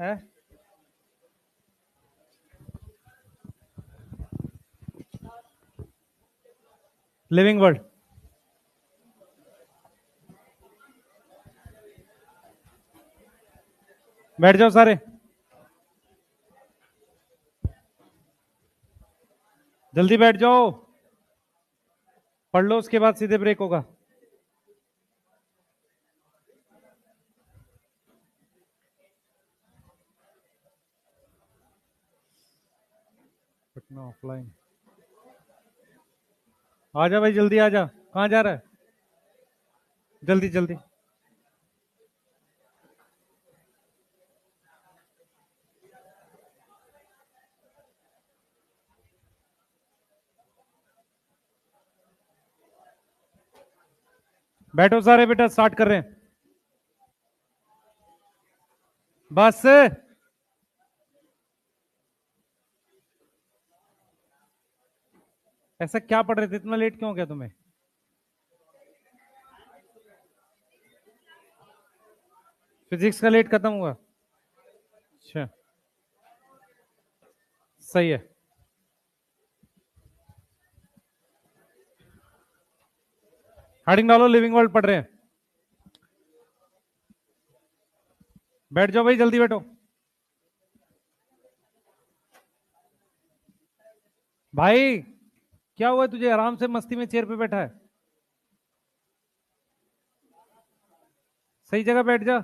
है। Living world. बैठ जाओ सारे, जल्दी बैठ जाओ, पढ़ लो, उसके बाद सीधे ब्रेक होगा। पटना ऑफलाइन। आजा भाई, जल्दी आजा, कहाँ जा रहा है, जल्दी जल्दी। बैठो सारे बेटा, स्टार्ट कर रहे हैं बस। ऐसा क्या पढ़ रहे थे, इतना लेट क्यों हो गया तुम्हें? फिजिक्स का लेट खत्म हुआ, अच्छा सही है। हेडिंग डालो, लिविंग वर्ल्ड पढ़ रहे हैं। बैठ जाओ भाई, जल्दी बैठो। भाई क्या हुआ तुझे, आराम से मस्ती में चेयर पे बैठा है, सही जगह बैठ जा।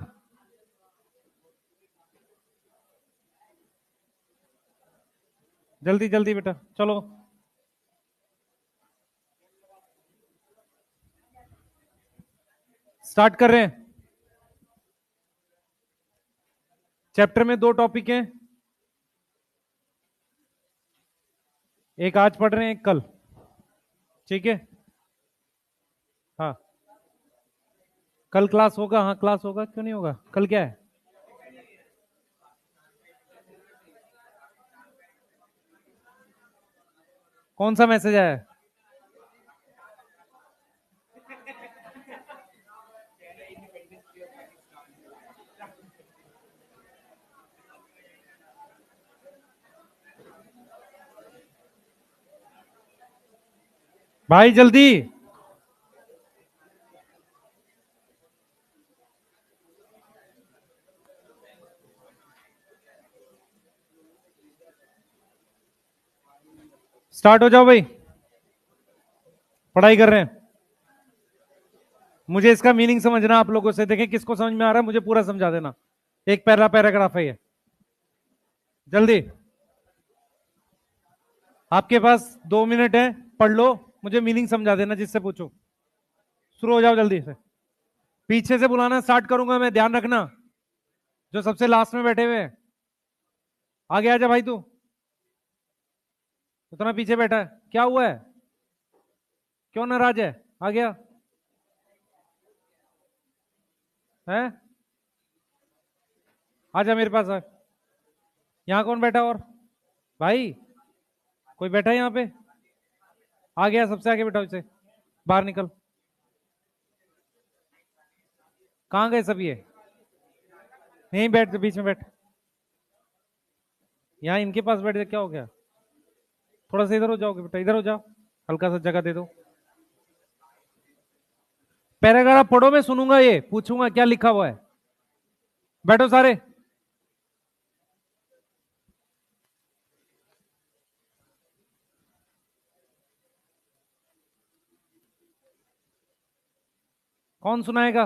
जल्दी जल्दी बेटा, चलो स्टार्ट कर रहे हैं। चैप्टर में 2 टॉपिक हैं, एक आज पढ़ रहे हैं, एक कल, ठीक है। हाँ कल क्लास होगा, हाँ क्लास होगा, क्यों नहीं होगा, कल क्या है? कौन सा मैसेज आया है? भाई जल्दी, स्टार्ट हो जाओ भाई, पढ़ाई कर रहे हैं। मुझे इसका मीनिंग समझना आप लोगों से, देखें किसको समझ में आ रहा है, मुझे पूरा समझा देना। एक पैराग्राफ है ये, जल्दी। आपके पास 2 मिनट है, पढ़ लो, मुझे मीनिंग समझा देना जिससे पूछो। शुरू हो जाओ जल्दी से, पीछे से बुलाना स्टार्ट करूंगा मैं, ध्यान रखना। जो सबसे लास्ट में बैठे हुए हैं, आगे आजा भाई, तू उतना पीछे बैठा है, क्या हुआ है, क्यों नाराज है, आ गया है, आजा मेरे पास आ। यहाँ कौन बैठा और, भाई कोई बैठा है यहाँ पे? आ गया, सबसे आगे बैठा, उसे बाहर निकल। कहाँ गए सब ये? यहीं बैठ, बीच में बैठ, यहाँ इनके पास बैठ जा, क्या हो गया? थोड़ा सा इधर हो जाओगे बेटा, इधर हो जाओ, हल्का सा जगह दे दो। पैराग्राफ पढ़ो, मैं सुनूंगा, ये पूछूंगा क्या लिखा हुआ है। बैठो सारे, कौन सुनाएगा?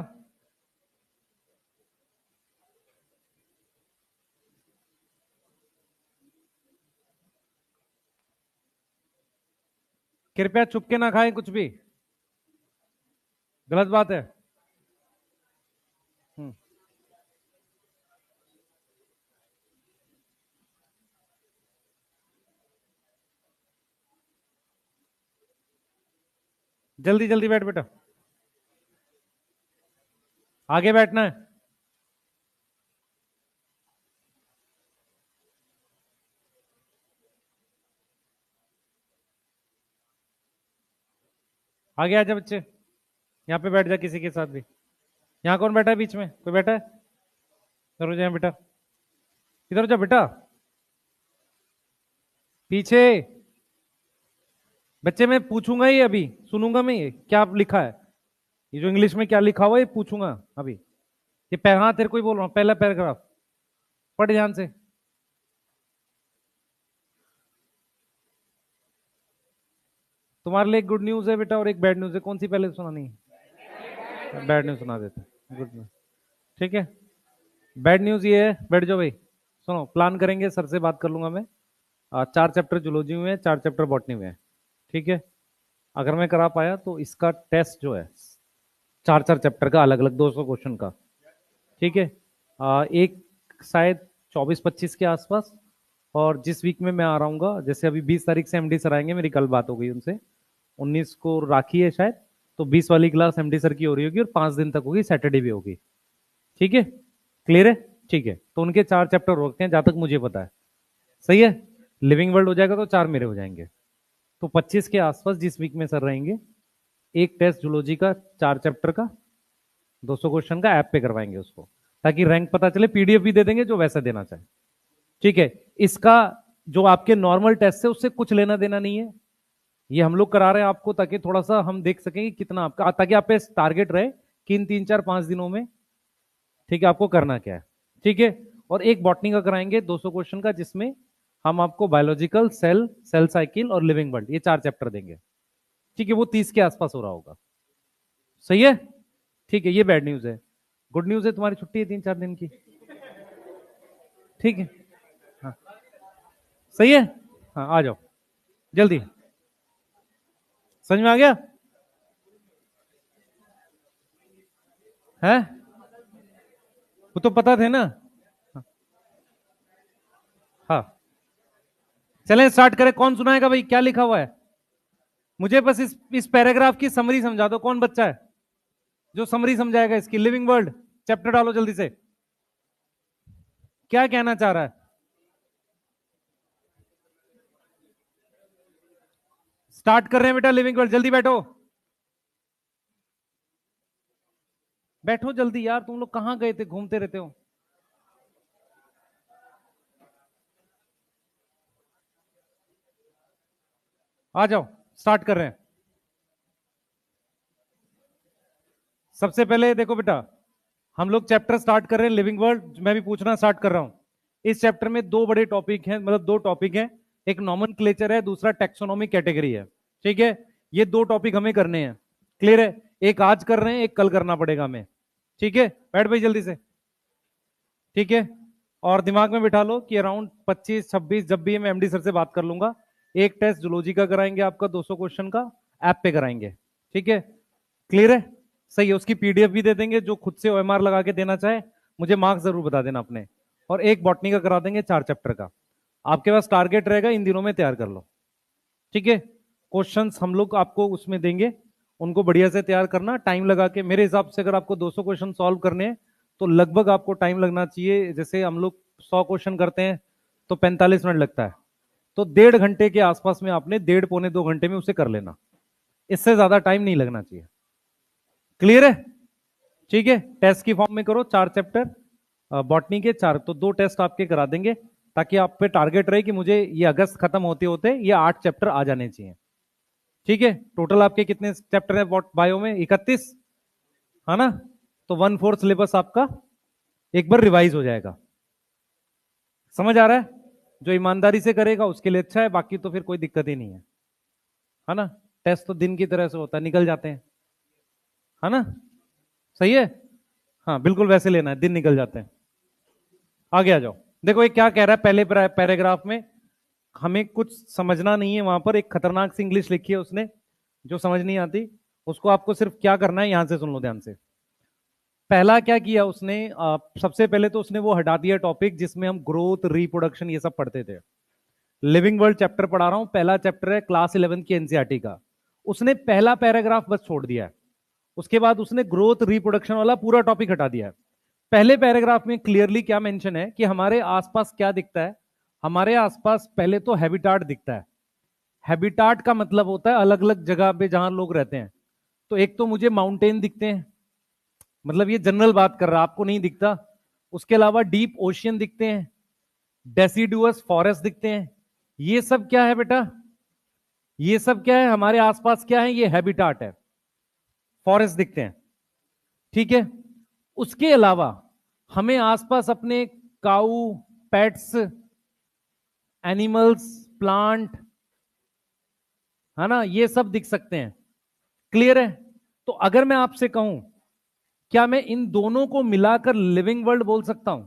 कृपया चुप के ना खाएं कुछ भी, गलत बात है। हम्म, जल्दी जल्दी बैठ बेटा, आगे बैठना है। आगे आजा बच्चे, यहाँ पे बैठ जा किसी के साथ भी। यहाँ कौन बैठा है बीच में, कोई बैठा है? जरूर जाए बेटा, इधर जा बेटा, पीछे। बच्चे मैं पूछूंगा ही अभी, सुनूंगा मैं ये क्या लिखा है, ये जो इंग्लिश में क्या लिखा हुआ है ये पूछूंगा अभी। ये हाँ तेरे को ही बोल रहा हूं, पहला पैराग्राफ पढ़ ध्यान से। तुम्हारे लिए एक गुड न्यूज है बेटा और एक बैड न्यूज है, कौन सी पहले सुनानी है? बैड न्यूज सुना देते, गुड न्यूज ठीक है। बैड न्यूज ये है, बैठ जाओ भाई, सुनो प्लान करेंगे, सर से बात कर लूंगा मैं। 4 चैप्टर जूलॉजी में है, 4 चैप्टर बॉटनी में है, ठीक है। अगर मैं करा पाया तो इसका टेस्ट जो है 4 चैप्टर का अलग अलग 200 क्वेश्चन का, ठीक है। एक शायद 24-25 के आसपास, और जिस वीक में मैं आ रहा हूँ, जैसे अभी 20 तारीख से एमडी सर आएंगे, मेरी कल बात हो गई उनसे, 19 को राखी है शायद, तो 20 वाली क्लास एमडी सर की हो रही होगी और 5 दिन तक होगी, सैटरडे भी होगी, ठीक है। क्लियर है, ठीक है। तो उनके 4 चैप्टर होते हैं जहां तक मुझे पता है, सही है। लिविंग वर्ल्ड हो जाएगा तो 4 मेरे हो जाएंगे। तो 25 के आसपास जिस वीक में सर रहेंगे, एक टेस्ट जूलॉजी का 4 चैप्टर का 200 क्वेश्चन का ऐप पे करवाएंगे उसको, ताकि रैंक पता चले। पीडीएफ भी दे देंगे जो वैसा देना चाहे, ठीक है। इसका जो आपके नॉर्मल टेस्ट है उससे कुछ लेना देना नहीं है, ये हम लोग करा रहे हैं आपको ताकि थोड़ा सा हम देख सकें कि कितना आपका, ताकि आप पे टारगेट रहे कि इन 3-4-5 दिनों में, ठीक है, आपको करना क्या है, ठीक है। और एक बॉटनी का कराएंगे 200 क्वेश्चन का, जिसमें हम आपको बायोलॉजिकल, सेल, सेल साइकिल और लिविंग वर्ल्ड, ये 4 चैप्टर देंगे, ठीक है। वो 30 के आसपास हो रहा होगा, सही है, ठीक है। ये बैड न्यूज है। गुड न्यूज है तुम्हारी छुट्टी है 3-4 दिन की, ठीक है। हाँ सही है, हाँ आ जाओ जल्दी। समझ में आ गया है? वो तो पता थे ना। हाँ चलें स्टार्ट करें। कौन सुनाएगा भाई, क्या लिखा हुआ है? मुझे बस इस पैराग्राफ की समरी समझा दो। कौन बच्चा है जो समरी समझाएगा इसकी? लिविंग वर्ल्ड चैप्टर डालो जल्दी से, क्या कहना चाह रहा है? स्टार्ट कर रहे हैं बेटा लिविंग वर्ल्ड, जल्दी बैठो, बैठो जल्दी यार, तुम लोग कहां गए थे, घूमते रहते हो। आ जाओ स्टार्ट कर रहे हैं। सबसे पहले देखो बेटा, हम लोग चैप्टर स्टार्ट कर रहे हैं लिविंग वर्ल्ड, मैं भी पूछना स्टार्ट कर रहा हूं। इस चैप्टर में 2 बड़े टॉपिक हैं, मतलब 2 टॉपिक हैं, एक नॉमेनक्लेचर है, दूसरा टैक्सोनॉमी कैटेगरी है, ठीक है। ये 2 टॉपिक हमें करने हैं, क्लियर है। एक आज कर रहे हैं, एक कल करना पड़ेगा हमें, ठीक है। बैठ भाई जल्दी से, ठीक है। और दिमाग में बिठा लो कि अराउंड 25-26 जब भी मैं एमडी सर से बात कर लूंगा, एक टेस्ट जूलॉजी का कराएंगे आपका 200 क्वेश्चन का, ऐप पे कराएंगे, ठीक है। क्लियर है, सही है। उसकी पीडीएफ भी दे देंगे, जो खुद से ओएमआर लगा के देना चाहे मुझे मार्क्स जरूर बता देना अपने। और एक बॉटनी का करा देंगे 4 चैप्टर का। आपके पास टारगेट रहेगा इन दिनों में तैयार कर लो, ठीक है। क्वेश्चंस हम लोग आपको उसमें देंगे, उनको बढ़िया से तैयार करना टाइम लगा के। मेरे हिसाब से अगर आपको 200 क्वेश्चन सॉल्व करने हैं तो लगभग आपको टाइम लगना चाहिए, जैसे हम लोग 100 क्वेश्चन करते हैं तो 45 मिनट लगता है, तो 1.5 घंटे के आसपास में आपने 1.5-पौने 2 घंटे में उसे कर लेना, इससे ज्यादा टाइम नहीं लगना चाहिए। क्लियर है, ठीक है। टेस्ट की फॉर्म में करो 4 चैप्टर बॉटनी के 4, तो 2 टेस्ट आपके करा देंगे, ताकि आप पे टारगेट रहे कि मुझे ये अगस्त खत्म होते होते ये 8 चैप्टर आ जाने चाहिए, ठीक है। टोटल आपके कितने चैप्टर है बायो में? 31 है ना, तो 1/4 सिलेबस आपका एक बार रिवाइज हो जाएगा। समझ आ रहा है? जो ईमानदारी से करेगा उसके लिए अच्छा है, बाकी तो फिर कोई दिक्कत ही नहीं है ना। टेस्ट तो दिन की तरह से होता है, निकल जाते हैं, है ना, सही है। हाँ बिल्कुल वैसे लेना है, दिन निकल जाते हैं। आगे आ जाओ। देखो ये क्या कह रहा है पहले पैराग्राफ में, हमें कुछ समझना नहीं है, वहां पर एक खतरनाक सी इंग्लिश लिखी है उसने जो समझ नहीं आती, उसको आपको सिर्फ क्या करना है, यहां से सुन लो ध्यान से। पहला क्या किया उसने, सबसे पहले तो उसने वो हटा दिया टॉपिक जिसमें हम ग्रोथ, रिप्रोडक्शन ये सब पढ़ते थे। लिविंग वर्ल्ड चैप्टर पढ़ा रहा हूं, पहला चैप्टर है क्लास 11 की एनसीईआरटी का, उसने पहला पैराग्राफ बस छोड़ दिया है। उसके बाद उसने ग्रोथ रिप्रोडक्शन वाला पूरा टॉपिक हटा दिया है। पहले पैराग्राफ में क्लियरली क्या मेंशन है कि हमारे आसपास क्या दिखता है? हमारे आसपास पहले तो हैबिटाट दिखता है। हैबिटाट का मतलब होता है अलग अलग जगह पे जहां लोग रहते हैं। तो एक तो मुझे माउंटेन दिखते हैं, मतलब ये जनरल बात कर रहा, आपको नहीं दिखता। उसके अलावा डीप ओशियन दिखते हैं, डेसिडुअस फॉरेस्ट दिखते हैं। ये सब क्या है बेटा? ये सब क्या है हमारे आसपास? क्या है ये? हैबिटाट है, फॉरेस्ट दिखते हैं। ठीक है, उसके अलावा हमें आसपास अपने काऊ, पेट्स, एनिमल्स, प्लांट, है ना, ये सब दिख सकते हैं। क्लियर है? तो अगर मैं आपसे कहूं, क्या मैं इन दोनों को मिलाकर लिविंग वर्ल्ड बोल सकता हूं?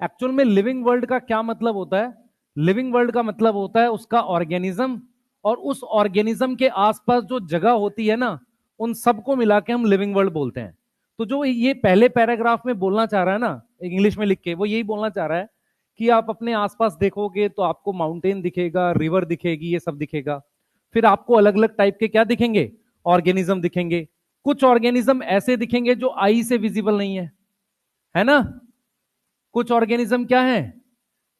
एक्चुअल में लिविंग वर्ल्ड का क्या मतलब होता है? लिविंग वर्ल्ड का मतलब होता है उसका ऑर्गेनिज्म, और उस ऑर्गेनिज्म के आसपास जो जगह होती है ना, उन सबको मिला के हम लिविंग वर्ल्ड बोलते हैं। तो जो ये पहले पैराग्राफ में बोलना चाह रहा है ना, इंग्लिश में लिख के, वो यही बोलना चाह रहा है कि आप अपने आसपास देखोगे तो आपको माउंटेन दिखेगा, रिवर दिखेगी, ये सब दिखेगा। फिर आपको अलग अलग टाइप के क्या दिखेंगे? ऑर्गेनिज्म दिखेंगे। कुछ ऑर्गेनिज्म ऐसे दिखेंगे जो आई से विजिबल नहीं है ना? कुछ ऑर्गेनिज्म क्या है?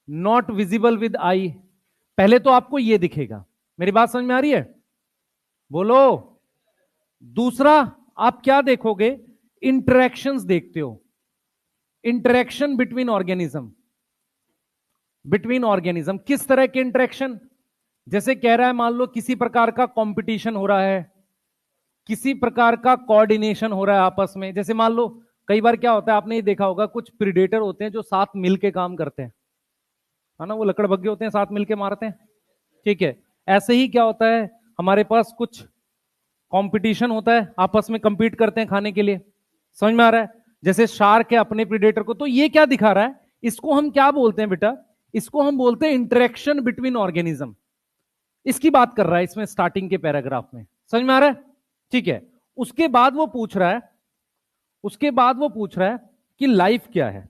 Not visible with I. पहले तो आपको ये दिखेगा। मेरी बात समझ में आ रही है? बोलो। दूसरा, आप क्या देखोगे? इंटरेक्शंस देखते हो, interaction between organism. Between organism किस तरह के इंटरेक्शन? जैसे कह रहा है, मान लो किसी प्रकार का कंपटीशन हो रहा है, किसी प्रकार का कोऑर्डिनेशन हो रहा है आपस में। जैसे मान लो कई बार क्या होता है, आपने ये देखा होगा, कुछ प्रीडेटर होते हैं जो साथ मिलके काम करते हैं, है ना, वो लकड़बग्गे होते हैं, साथ मिलके मारते हैं। ठीक है, ऐसे ही क्या होता है, हमारे पास कुछ कंपटीशन होता है, आपस में कंपीट करते हैं खाने के लिए। समझ में आ रहा है? जैसे शार्क है अपने प्रीडेटर को, तो ये क्या दिखा रहा है? इसको हम क्या बोलते हैं बेटा? इसको हम बोलते हैं इंटरेक्शन बिटवीन ऑर्गेनिज्म। इसकी बात कर रहा है इसमें स्टार्टिंग के पैराग्राफ में। समझ में आ रहा है? ठीक है, उसके बाद वो पूछ रहा है, उसके बाद वो पूछ रहा है कि लाइफ क्या है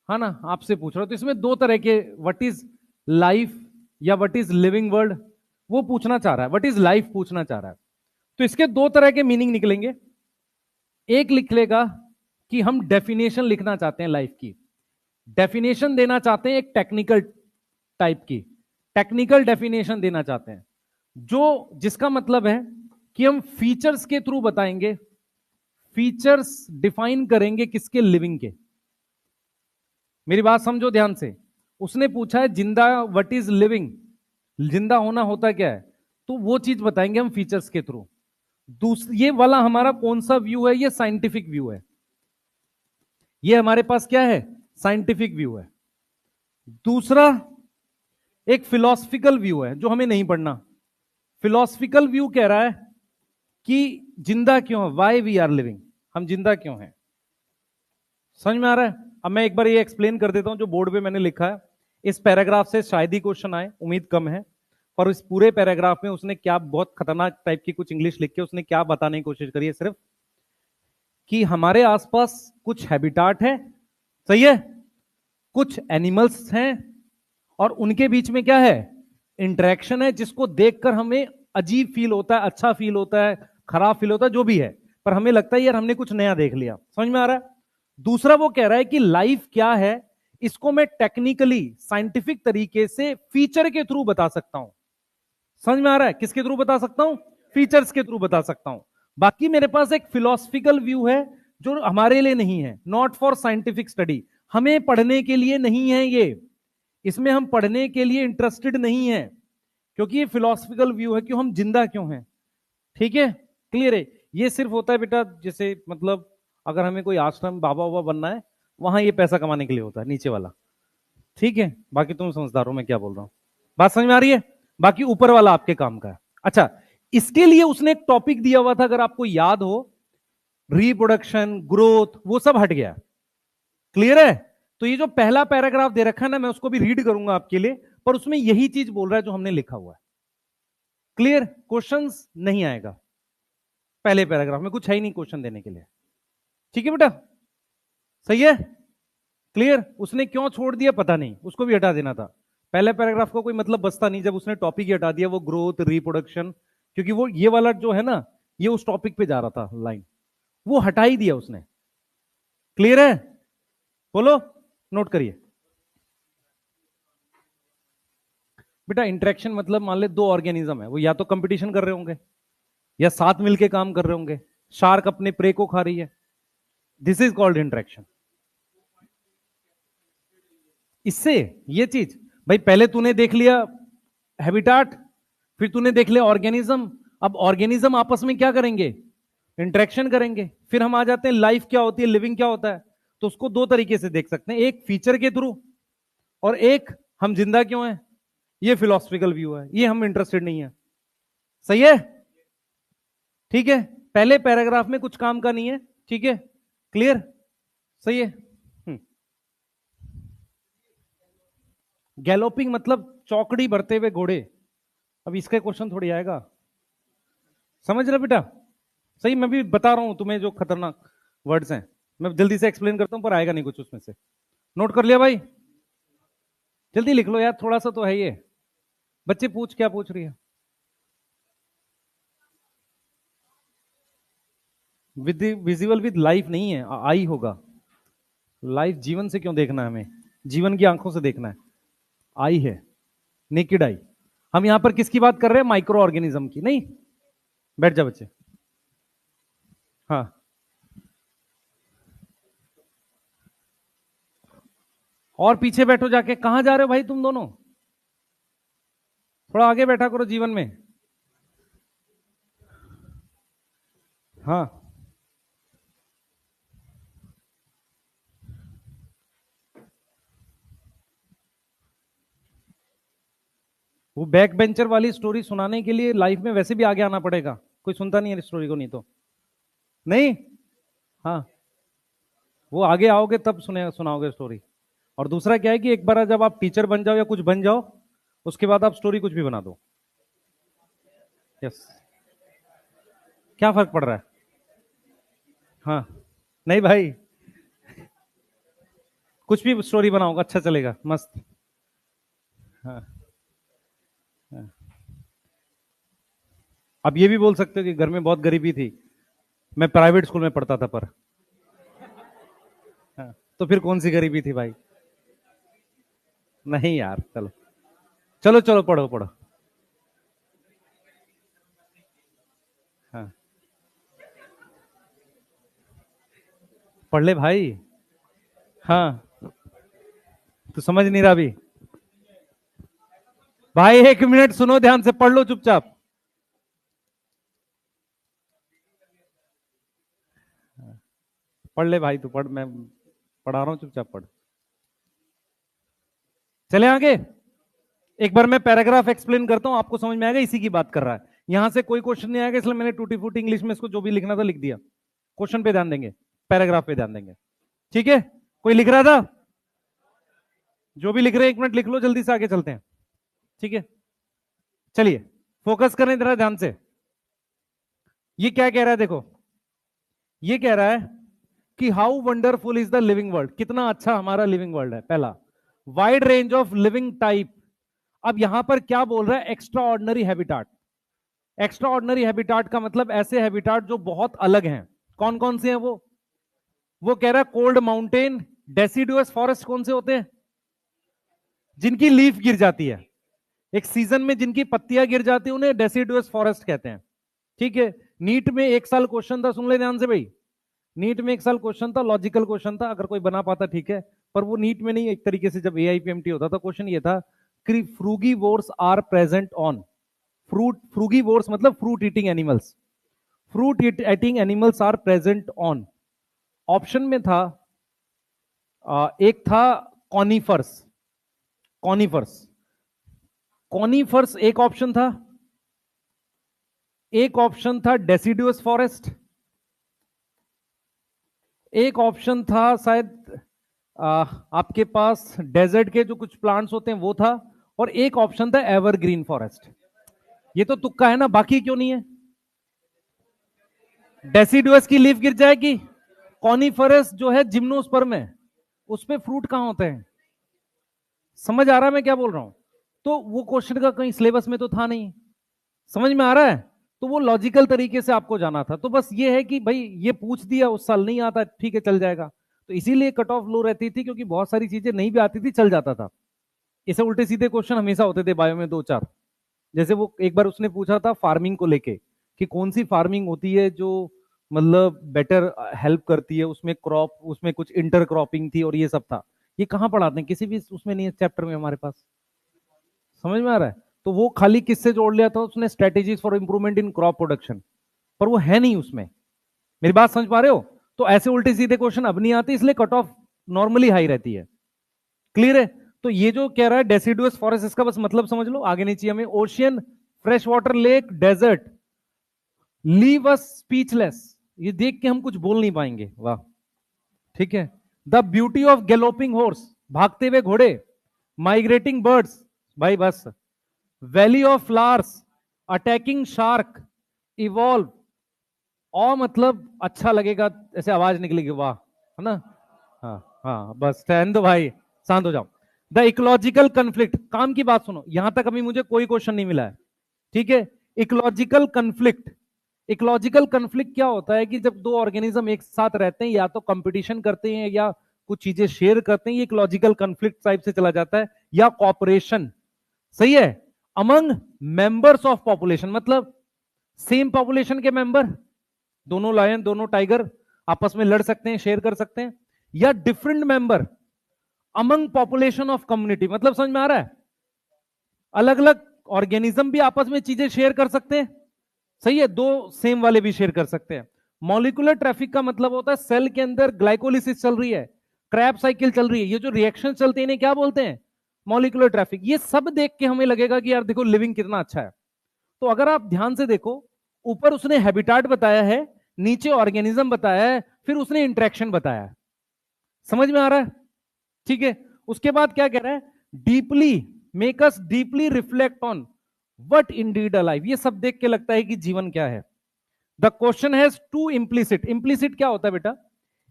ना, आपसे पूछ रहा है। तो इसमें दो तरह के, व्हाट इज लाइफ या व्हाट इज लिविंग वर्ल्ड, वो पूछना चाह रहा है। व्हाट इज लाइफ पूछना चाह रहा है। तो इसके दो तरह के मीनिंग निकलेंगे। एक लिख लेगा कि हम डेफिनेशन लिखना चाहते हैं लाइफ की, डेफिनेशन देना चाहते हैं एक टेक्निकल टाइप की, टेक्निकल डेफिनेशन देना चाहते हैं, जो जिसका मतलब है कि हम फीचर्स के थ्रू बताएंगे, फीचर्स डिफाइन करेंगे किसके? लिविंग के। मेरी बात समझो ध्यान से। उसने पूछा है जिंदा, व्हाट इज लिविंग, जिंदा होना होता क्या है, तो वो चीज बताएंगे हम फीचर्स के थ्रू। दूसरी, ये वाला हमारा कौन सा व्यू है? ये साइंटिफिक व्यू है। ये हमारे पास क्या है? साइंटिफिक व्यू है। दूसरा एक फिलोसफिकल व्यू है जो हमें नहीं पढ़ना। फिलोसफिकल व्यू कह रहा है कि जिंदा क्यों है, वाई वी आर लिविंग, हम जिंदा क्यों हैं। समझ में आ रहा है? अब मैं एक बार ये एक्सप्लेन कर देता हूं जो बोर्ड पे मैंने लिखा है। इस पैराग्राफ से शायद ही क्वेश्चन आए, उम्मीद कम है, पर इस पूरे पैराग्राफ में उसने क्या बहुत खतरनाक टाइप की कुछ इंग्लिश लिख के उसने क्या बताने की कोशिश करी है, सिर्फ कि हमारे आसपास कुछ हैबिटाट है, सही है, कुछ एनिमल्स हैं, और उनके बीच में क्या है? इंटरेक्शन है, जिसको देखकर हमें अजीब फील होता है, अच्छा फील होता है, खराब फील होता है, जो भी है, पर हमें लगता है यार हमने कुछ नया देख लिया। समझ में आ रहा है? दूसरा वो कह रहा है कि लाइफ क्या है, इसको मैं टेक्निकली साइंटिफिक तरीके से फीचर के थ्रू बता सकता हूं। समझ में आ रहा है? किसके थ्रू बता सकता हूं? फीचर्स के थ्रू बता सकता हूं। बाकी मेरे पास एक फिलोसफिकल व्यू है जो हमारे लिए नहीं है, नॉट फॉर साइंटिफिक स्टडी, हमें पढ़ने के लिए नहीं है ये, इसमें हम पढ़ने के लिए इंटरेस्टेड नहीं है, क्योंकि ये फिलोसफिकल व्यू है कि हम जिंदा क्यों हैं। ठीक है, क्लियर है? ये सिर्फ होता है बेटा, जैसे मतलब अगर हमें कोई आश्रम बाबा वाबा बनना है, वहां ये पैसा कमाने के लिए होता है, नीचे वाला। ठीक है, बाकी तुम समझदार हो मैं क्या बोल रहा हूं, बात समझ में आ रही है? बाकी ऊपर वाला आपके काम का है। अच्छा, इसके लिए उसने एक टॉपिक दिया हुआ था, अगर आपको याद हो, रिप्रोडक्शन, ग्रोथ, वो सब हट गया। क्लियर है? तो ये जो पहला पैराग्राफ दे रखा है ना, मैं उसको भी रीड करूंगा आपके लिए, पर उसमें यही चीज बोल रहा है जो हमने लिखा हुआ है। क्लियर? क्वेश्चंस नहीं आएगा पहले पैराग्राफ में, कुछ है ही नहीं क्वेश्चन देने के लिए। ठीक है बेटा, सही है? क्लियर? उसने क्यों छोड़ दिया पता नहीं, उसको भी हटा देना था। पहले पैराग्राफ का कोई मतलब बचता नहीं जब उसने टॉपिक ही हटा दिया, वो ग्रोथ, रिप्रोडक्शन, क्योंकि वो ये वाला जो है ना, ये उस टॉपिक पे जा रहा था लाइन, वो हटा ही दिया उसने। क्लियर है? बोलो, नोट करिए बेटा। इंटरेक्शन मतलब मान ले दो ऑर्गेनिज्म है, वो या तो कंपटीशन कर रहे होंगे या साथ मिलके काम कर रहे होंगे। शार्क अपने प्रे को खा रही है, दिस इज कॉल्ड इंटरेक्शन। इससे ये चीज, भाई पहले तूने देख लिया हैबिटाट, फिर तूने देख लिया ऑर्गेनिज्म। अब ऑर्गेनिज्म आपस में क्या करेंगे, इंटरेक्शन करेंगे। फिर हम आ जाते हैं लाइफ क्या होती है, लिविंग क्या होता है। तो उसको दो तरीके से देख सकते हैं, एक फीचर के थ्रू और एक हम जिंदा क्यों हैं। ये फिलोसफिकल व्यू है, ये हम इंटरेस्टेड नहीं है। सही है, ठीक है। पहले पैराग्राफ में कुछ काम का नहीं है, ठीक है, क्लियर, सही है। गैलोपिंग मतलब चौकड़ी भरते हुए घोड़े। अब इसका क्वेश्चन थोड़ी आएगा, समझ रहे बेटा। सही, मैं भी बता रहा हूं तुम्हें जो खतरनाक वर्ड्स हैं, मैं जल्दी से एक्सप्लेन करता हूं पर आएगा नहीं कुछ उसमें से। नोट कर लिया भाई, जल्दी लिख लो यार, थोड़ा सा तो है ये। बच्चे पूछ, क्या पूछ रही है। विद विजिबल विद लाइफ नहीं है, आई होगा। लाइफ जीवन से क्यों देखना है हमें, जीवन की आंखों से देखना है। आई है, नेकेड आई। हम यहां पर किसकी बात कर रहे हैं, माइक्रो ऑर्गेनिज्म की। नहीं, बैठ जा बच्चे। हाँ, और पीछे बैठो जाके। कहां जा रहे हो भाई तुम दोनों, थोड़ा आगे बैठा करो जीवन में। हाँ, वो बैक बेंचर वाली स्टोरी सुनाने के लिए लाइफ में वैसे भी आगे आना पड़ेगा, कोई सुनता नहीं है स्टोरी को, नहीं तो नहीं। हाँ, वो आगे आओगे तब सुनाओगे स्टोरी। और दूसरा क्या है कि एक बार जब आप टीचर बन जाओ या कुछ बन जाओ, उसके बाद आप स्टोरी कुछ भी बना दो। यस, क्या फर्क पड़ रहा है। हाँ, नहीं भाई, कुछ भी स्टोरी बनाओगे अच्छा चलेगा, मस्त। हाँ, हाँ। अब ये भी बोल सकते हो कि घर में बहुत गरीबी थी, मैं प्राइवेट स्कूल में पढ़ता था पर। हाँ, तो फिर कौन सी गरीबी थी भाई। नहीं यार, चलो चलो चलो, पढ़ो पढ़ो। हाँ, पढ़ ले भाई। हाँ, तो समझ नहीं रहा अभी। भाई एक मिनट सुनो ध्यान से, पढ़ लो चुपचाप। पढ़ ले भाई, तू पढ़, मैं पढ़ा रहा हूं, चुपचाप पढ़। चले आगे, एक बार मैं पैराग्राफ एक्सप्लेन करता हूं, आपको समझ में आएगा इसी की बात कर रहा है। यहां से कोई क्वेश्चन नहीं आएगा, इसलिए मैंने टूटी फूटी इंग्लिश में इसको जो भी लिखना था लिख दिया। क्वेश्चन पे ध्यान देंगे, पैराग्राफ पे ध्यान देंगे, ठीक है। कोई लिख रहा था, जो भी लिख रहे हैं 1 मिनट लिख लो, जल्दी से आगे चलते हैं, ठीक है। चलिए फोकस करें जरा ध्यान से। ये क्या कह रहा है देखो, ये कह रहा है कि how wonderful is the living world, कितना अच्छा हमारा लिविंग वर्ल्ड है, पहला। Wide range of living type. अब यहां पर क्या बोल रहा है, extra ordinary habitat. Extra ordinary habitat का मतलब ऐसे हैबिटाट जो बहुत अलग हैं। कौन कौन से हैं वो कह रहा है कोल्ड माउंटेन, डेसिडुअस फॉरेस्ट। कौन से होते हैं, जिनकी लीफ गिर जाती है, एक सीजन में जिनकी पत्तियां गिर जाती है, उन्हें डेसिडुअस फॉरेस्ट कहते हैं, ठीक है। नीट में एक साल क्वेश्चन था, सुन ले ध्यान से भाई। नीट में एक साल क्वेश्चन था, लॉजिकल क्वेश्चन था, अगर कोई बना पाता ठीक है, पर वो नीट में नहीं, एक तरीके से जब एआईपीएमटी होता था, क्वेश्चन ये था कि frugivores are present on fruit. Frugivores मतलब fruit eating animals, fruit eating animals are present on. Option में था एक था कॉनिफर्स, कॉनिफर्स, कॉनिफर्स एक ऑप्शन था। एक ऑप्शन था डेसिडुअस फॉरेस्ट। एक ऑप्शन था शायद आपके पास डेजर्ट के जो कुछ प्लांट्स होते हैं वो था। और एक ऑप्शन था एवरग्रीन फॉरेस्ट। ये तो तुक्का है ना, बाकी क्यों नहीं है। डेसिडुअस की लीफ गिर जाएगी, कॉनिफरस जो है जिम्नोस्पर्म है, उसपे फ्रूट कहां होते हैं। समझ आ रहा है मैं क्या बोल रहा हूं। तो वो क्वेश्चन का कहीं सिलेबस में तो था नहीं, समझ में आ रहा है। तो वो लॉजिकल तरीके से आपको जाना था। तो बस ये है कि भाई ये पूछ दिया, उस साल नहीं आता, ठीक है चल जाएगा। तो इसीलिए कट ऑफ लो रहती थी, क्योंकि बहुत सारी चीजें नहीं भी आती थी, चल जाता था। इसे उल्टे सीधे क्वेश्चन हमेशा होते थे बायो में, 2-4। जैसे वो एक बार उसने पूछा था फार्मिंग को लेके, कि कौन सी फार्मिंग होती है जो मतलब बेटर हेल्प करती है, उसमें क्रॉप, उसमें कुछ इंटर क्रॉपिंग थी और ये सब था। ये कहां पढ़ाते हैं? किसी भी उसमें नहीं है चैप्टर में हमारे पास। समझ में आ रहा है? तो वो खाली किससे जोड़ लिया था उसने? Strategies for improvement in crop production, पर वो है नहीं उसमें। मेरी बात समझ पा रहे हो? तो ऐसे उल्टे सीधे क्वेश्चन अब नहीं आते, इसलिए कट ऑफ नॉर्मली हाई रहती है। क्लियर है? तो ये जो कह रहा है डेसिडुअस फॉरेस्ट, इसका बस मतलब समझ लो, आगे नहीं चाहिए हमें। Ocean, fresh water, lake, desert, leave us speechless. ये देख के हम कुछ बोल नहीं पाएंगे। वाह, ठीक है। The beauty of galloping horse, भागते हुए घोड़े, माइग्रेटिंग बर्ड्स, भाई बस, valley of flowers, attacking shark, evolve. और मतलब अच्छा लगेगा, ऐसे आवाज निकलेगी, वाह, है ना? हाँ हाँ, बस ठहर दो भाई, शांत हो जाओ। द इकोलॉजिकल कंफ्लिक्ट, काम की बात सुनो, यहां तक अभी मुझे कोई क्वेश्चन नहीं मिला है, ठीक है? इकोलॉजिकल कंफ्लिक्ट, इकोलॉजिकल कंफ्लिक्ट क्या होता है कि जब दो ऑर्गेनिज्म एक साथ रहते हैं, या तो कंपटीशन करते हैं या कुछ चीजें शेयर करते हैं, ये इकोलॉजिकल कंफ्लिक्ट टाइप से चला जाता है, या कॉपरेशन। सही है? अमंग मेंबर्स ऑफ पॉपुलेशन, मतलब सेम पॉपुलेशन के मेंबर, दोनों लायन दोनों टाइगर आपस में लड़ सकते हैं, शेयर कर सकते हैं, या different member among population of community. मतलब समझ में आ रहा है? अलग अलग ऑर्गेनिज्म भी आपस में चीजें शेयर कर सकते हैं, सही है, दो सेम वाले भी शेयर कर सकते हैं। मॉलिक्यूलर ट्रैफिक का मतलब होता है सेल के अंदर ग्लाइकोलिसिस चल रही है, क्रैब साइकिल चल रही है, ये जो रिएक्शन चलते हैं इन्हें क्या बोलते हैं? Molecular traffic. ये सब देख के हमें लगेगा कि यार देखो लिविंग कितना अच्छा है। तो अगर आप ध्यान से देखो, ऊपर उसने हैबिटाट बताया है, नीचे ऑर्गेनिज्म बताया है, फिर उसने इंटरेक्शन बताया है। समझ में आ रहा है? ठीक है। उसके बाद क्या कह रहा है? Deeply, make us deeply reflect on what Indeed alive. ये सब देख के लगता है कि जीवन क्या है। The question has to implicit. Implicit क्या होता है बेटा?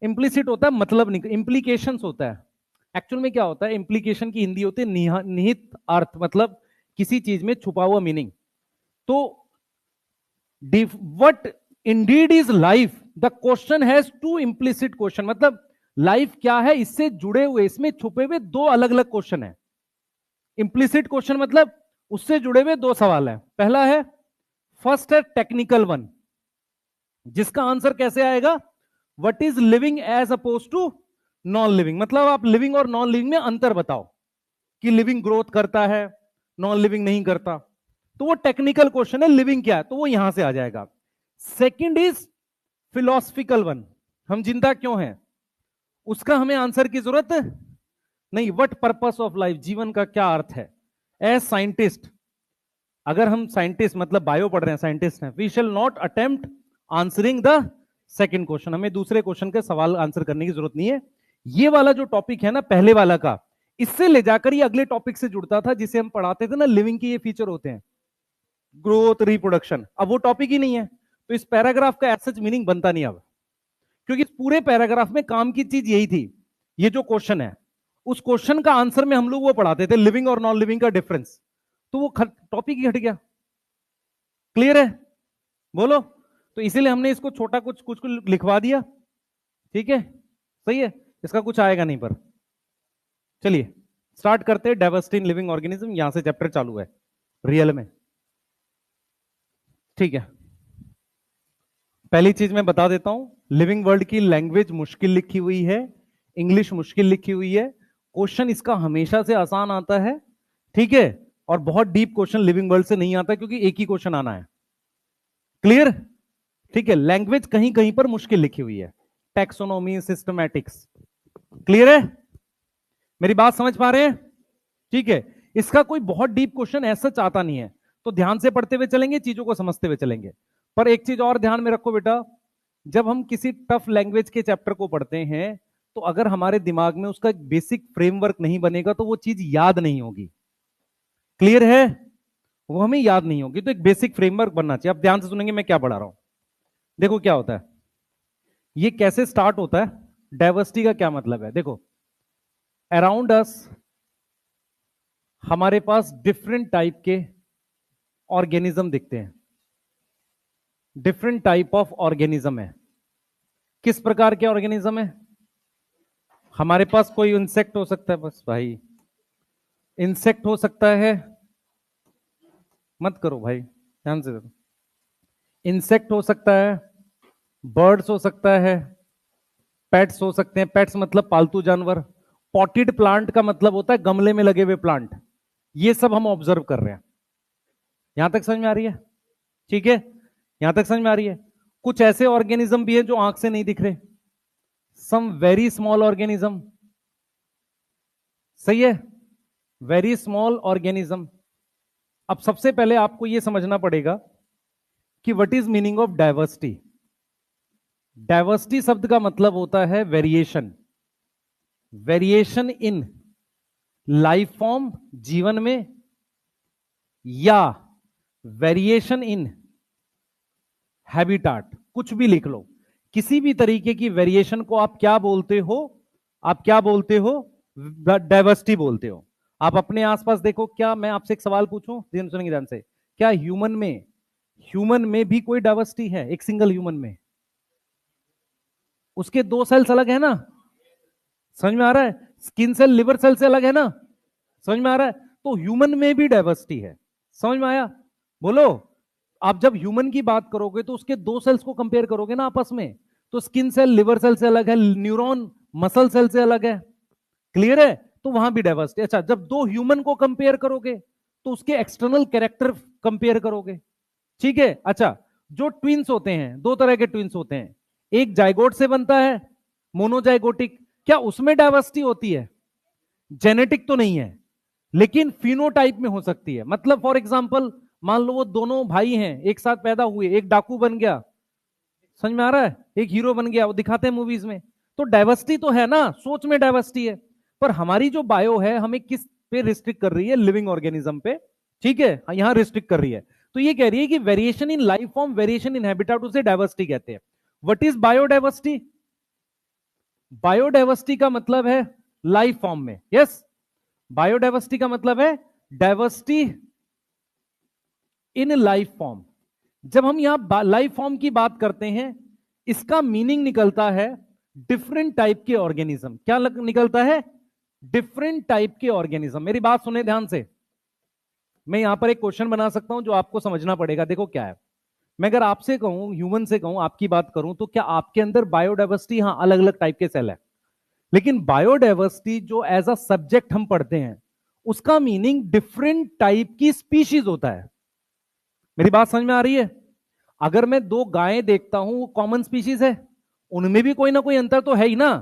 इम्प्लीसिट होता है मतलब नहीं, इम्प्लीकेशन होता है। एक्चुअल में क्या होता है? इम्प्लीकेशन की हिंदी होती है निहित अर्थ, मतलब किसी चीज में छुपा हुआ मीनिंग। तो what indeed is life, the question has to implicit question, मतलब लाइफ क्या है इससे जुड़े हुए, इसमें छुपे हुए दो अलग अलग क्वेश्चन है। इंप्लिसिट क्वेश्चन मतलब उससे जुड़े हुए दो सवाल है। पहला है, फर्स्ट है टेक्निकल वन, जिसका आंसर कैसे आएगा? What is living as oppose to non living, मतलब आप लिविंग और नॉन लिविंग में अंतर बताओ, कि लिविंग ग्रोथ करता है, नॉन लिविंग नहीं करता। तो वो टेक्निकल क्वेश्चन है, लिविंग क्या है, तो वो यहां से आ जाएगा। सेकंड इज फिलोसफिकल वन, हम जिंदा क्यों हैं, उसका हमें आंसर की जरूरत नहीं। व्हाट पर्पस ऑफ लाइफ, जीवन का क्या अर्थ है। एज साइंटिस्ट, अगर हम साइंटिस्ट मतलब बायो पढ़ रहे हैं, साइंटिस्ट हैं, we shall not attempt answering the second question. हमें दूसरे क्वेश्चन के सवाल आंसर करने की जरूरत नहीं है। ये वाला जो टॉपिक है ना पहले वाला का, इससे ले जाकर ये अगले टॉपिक से जुड़ता था, जिसे हम पढ़ाते थे ना, लिविंग के ये फीचर होते हैं, ग्रोथ, रिप्रोडक्शन। अब वो टॉपिक ही नहीं है, तो इस पैराग्राफ का एज सच मीनिंग बनता नहीं अब, क्योंकि इस पूरे पैराग्राफ में काम की चीज यही थी। ये जो क्वेश्चन है, उस क्वेश्चन का आंसर में हम लोग वो पढ़ाते थे, लिविंग और नॉन लिविंग का डिफरेंस, तो वो टॉपिक ही हट गया। क्लियर है? बोलो। तो इसीलिए हमने इसको छोटा कुछ कुछ लिखवा दिया, ठीक है? सही है, इसका कुछ आएगा नहीं। पर चलिए स्टार्ट करते हैं। डाइवर्सिटी इन लिविंग ऑर्गेनिज्म, यहां से चैप्टर चालू है रियल में, ठीक है? पहली चीज मैं बता देता हूं, लिविंग वर्ल्ड की लैंग्वेज मुश्किल लिखी हुई है, इंग्लिश मुश्किल लिखी हुई है। क्वेश्चन इसका हमेशा से आसान आता है, ठीक है? और बहुत डीप क्वेश्चन लिविंग वर्ल्ड से नहीं आता, क्योंकि एक ही क्वेश्चन आना है। क्लियर? ठीक है, लैंग्वेज कहीं कहीं पर मुश्किल लिखी हुई है, टैक्सोनॉमी, सिस्टमैटिक्स। क्लियर है? मेरी बात समझ पा रहे हैं? ठीक है, इसका कोई बहुत डीप क्वेश्चन ऐसा चाहता नहीं है, तो ध्यान से पढ़ते हुए चलेंगे, चीजों को समझते हुए चलेंगे। पर एक चीज और ध्यान में रखो बेटा, जब हम किसी टफ लैंग्वेज के चैप्टर को पढ़ते हैं, तो अगर हमारे दिमाग में उसका एक बेसिक फ्रेमवर्क नहीं बनेगा, तो वो चीज याद नहीं होगी। क्लियर है? वो हमें याद नहीं होगी, तो एक बेसिक फ्रेमवर्क बनना चाहिए। अब ध्यान से सुनेंगे मैं क्या पढ़ा रहा हूं। देखो क्या होता है, ये कैसे स्टार्ट होता है, डाइवर्सिटी का क्या मतलब है। देखो, अराउंड अस हमारे पास डिफरेंट टाइप के ऑर्गेनिज्म दिखते हैं, डिफरेंट टाइप ऑफ ऑर्गेनिज्म है। किस प्रकार के ऑर्गेनिज्म है? हमारे पास कोई इंसेक्ट हो सकता है, बस भाई इंसेक्ट हो सकता है, मत करो भाई, ध्यान से देखो। इंसेक्ट हो सकता है, बर्ड्स हो सकता है, पेट्स हो सकते हैं, पेट्स मतलब पालतू जानवर, पॉटेड प्लांट का मतलब होता है गमले में लगे हुए प्लांट। ये सब हम ऑब्जर्व कर रहे हैं। यहां तक समझ में आ रही है? ठीक है, यहां तक समझ में आ रही है? कुछ ऐसे ऑर्गेनिज्म भी है जो आंख से नहीं दिख रहे, सम वेरी स्मॉल ऑर्गेनिज्म। सही है, वेरी स्मॉल ऑर्गेनिज्म। अब सबसे पहले आपको यह समझना पड़ेगा कि what is meaning of diversity. Diversity शब्द का मतलब होता है variation. Variation in life form, जीवन में, या वेरिएशन इन हैबिटाट, कुछ भी लिख लो। किसी भी तरीके की वेरिएशन को आप क्या बोलते हो? आप क्या बोलते हो? डाइवर्सिटी बोलते हो। आप अपने आसपास देखो। क्या मैं आपसे एक सवाल पूछूं, ध्यान सुनेंगे ध्यान से, क्या ह्यूमन में भी कोई डाइवर्सिटी है? एक सिंगल ह्यूमन में उसके 2 सेल्स अलग है ना? समझ में आ रहा है? स्किन सेल लिवर सेल से अलग है ना? समझ में आ रहा है? तो ह्यूमन में भी डाइवर्सिटी है। समझ में आया? बोलो। आप जब ह्यूमन की बात करोगे तो उसके 2 सेल्स को कंपेयर करोगे ना आपस में, तो स्किन सेल लिवर सेल से अलग है, न्यूरॉन मसल सेल से अलग है। क्लियर है? तो वहां भी डाइवर्सिटी। अच्छा, जब 2 ह्यूमन को कंपेयर करोगे तो उसके एक्सटर्नल कैरेक्टर कंपेयर करोगे। ठीक है? अच्छा, जो ट्विंस होते हैं, 2 तरह के ट्विंस होते हैं, एक जाइगोट से बनता है, मोनोजाइगोटिक। क्या उसमें डाइवर्सिटी होती है? जेनेटिक तो नहीं है, लेकिन फिनोटाइप में हो सकती है। मतलब फॉर एग्जांपल, मान लो वो दोनों भाई हैं, एक साथ पैदा हुए, एक डाकू बन गया, समझ में आ रहा है, एक हीरो बन गया, वो दिखाते हैं मूवीज में। तो डाइवर्सिटी तो है ना, सोच में डाइवर्सिटी है। पर हमारी जो बायो है हमें किस पे रिस्ट्रिक्ट कर रही है? लिविंग ऑर्गेनिज्म पे। ठीक है, यहां रिस्ट्रिक्ट कर रही है। तो ये कह रही है कि variation in life form, variation in habitat, उसे डाइवर्सिटी कहते हैं। What is biodiversity? बायोडाइवर्सिटी का मतलब है लाइफ फॉर्म में। यस, बायोडाइवर्सिटी का मतलब है डाइवर्सिटी इन लाइफ फॉर्म। जब हम यहां लाइफ फॉर्म की बात करते हैं, इसका मीनिंग निकलता है डिफरेंट टाइप के ऑर्गेनिज्म। क्या निकलता है? डिफरेंट टाइप के ऑर्गेनिज्म। मेरी बात सुने ध्यान से। मैं यहां पर एक क्वेश्चन बना सकता हूं जो आपको समझना पड़ेगा। देखो क्या है, मैं अगर आपसे कहूं, ह्यूमन से कहूं, आपकी बात करूं, तो क्या आपके अंदर बायोडाइवर्सिटी, हाँ अलग अलग टाइप के सेल है, लेकिन बायोडाइवर्सिटी जो एज अ सब्जेक्ट हम पढ़ते हैं, उसका मीनिंग डिफरेंट टाइप की स्पीशीज होता है। मेरी बात समझ में आ रही है? अगर मैं 2 गायें देखता हूं, वो कॉमन स्पीशीज है, उनमें भी कोई ना कोई अंतर तो है ही ना,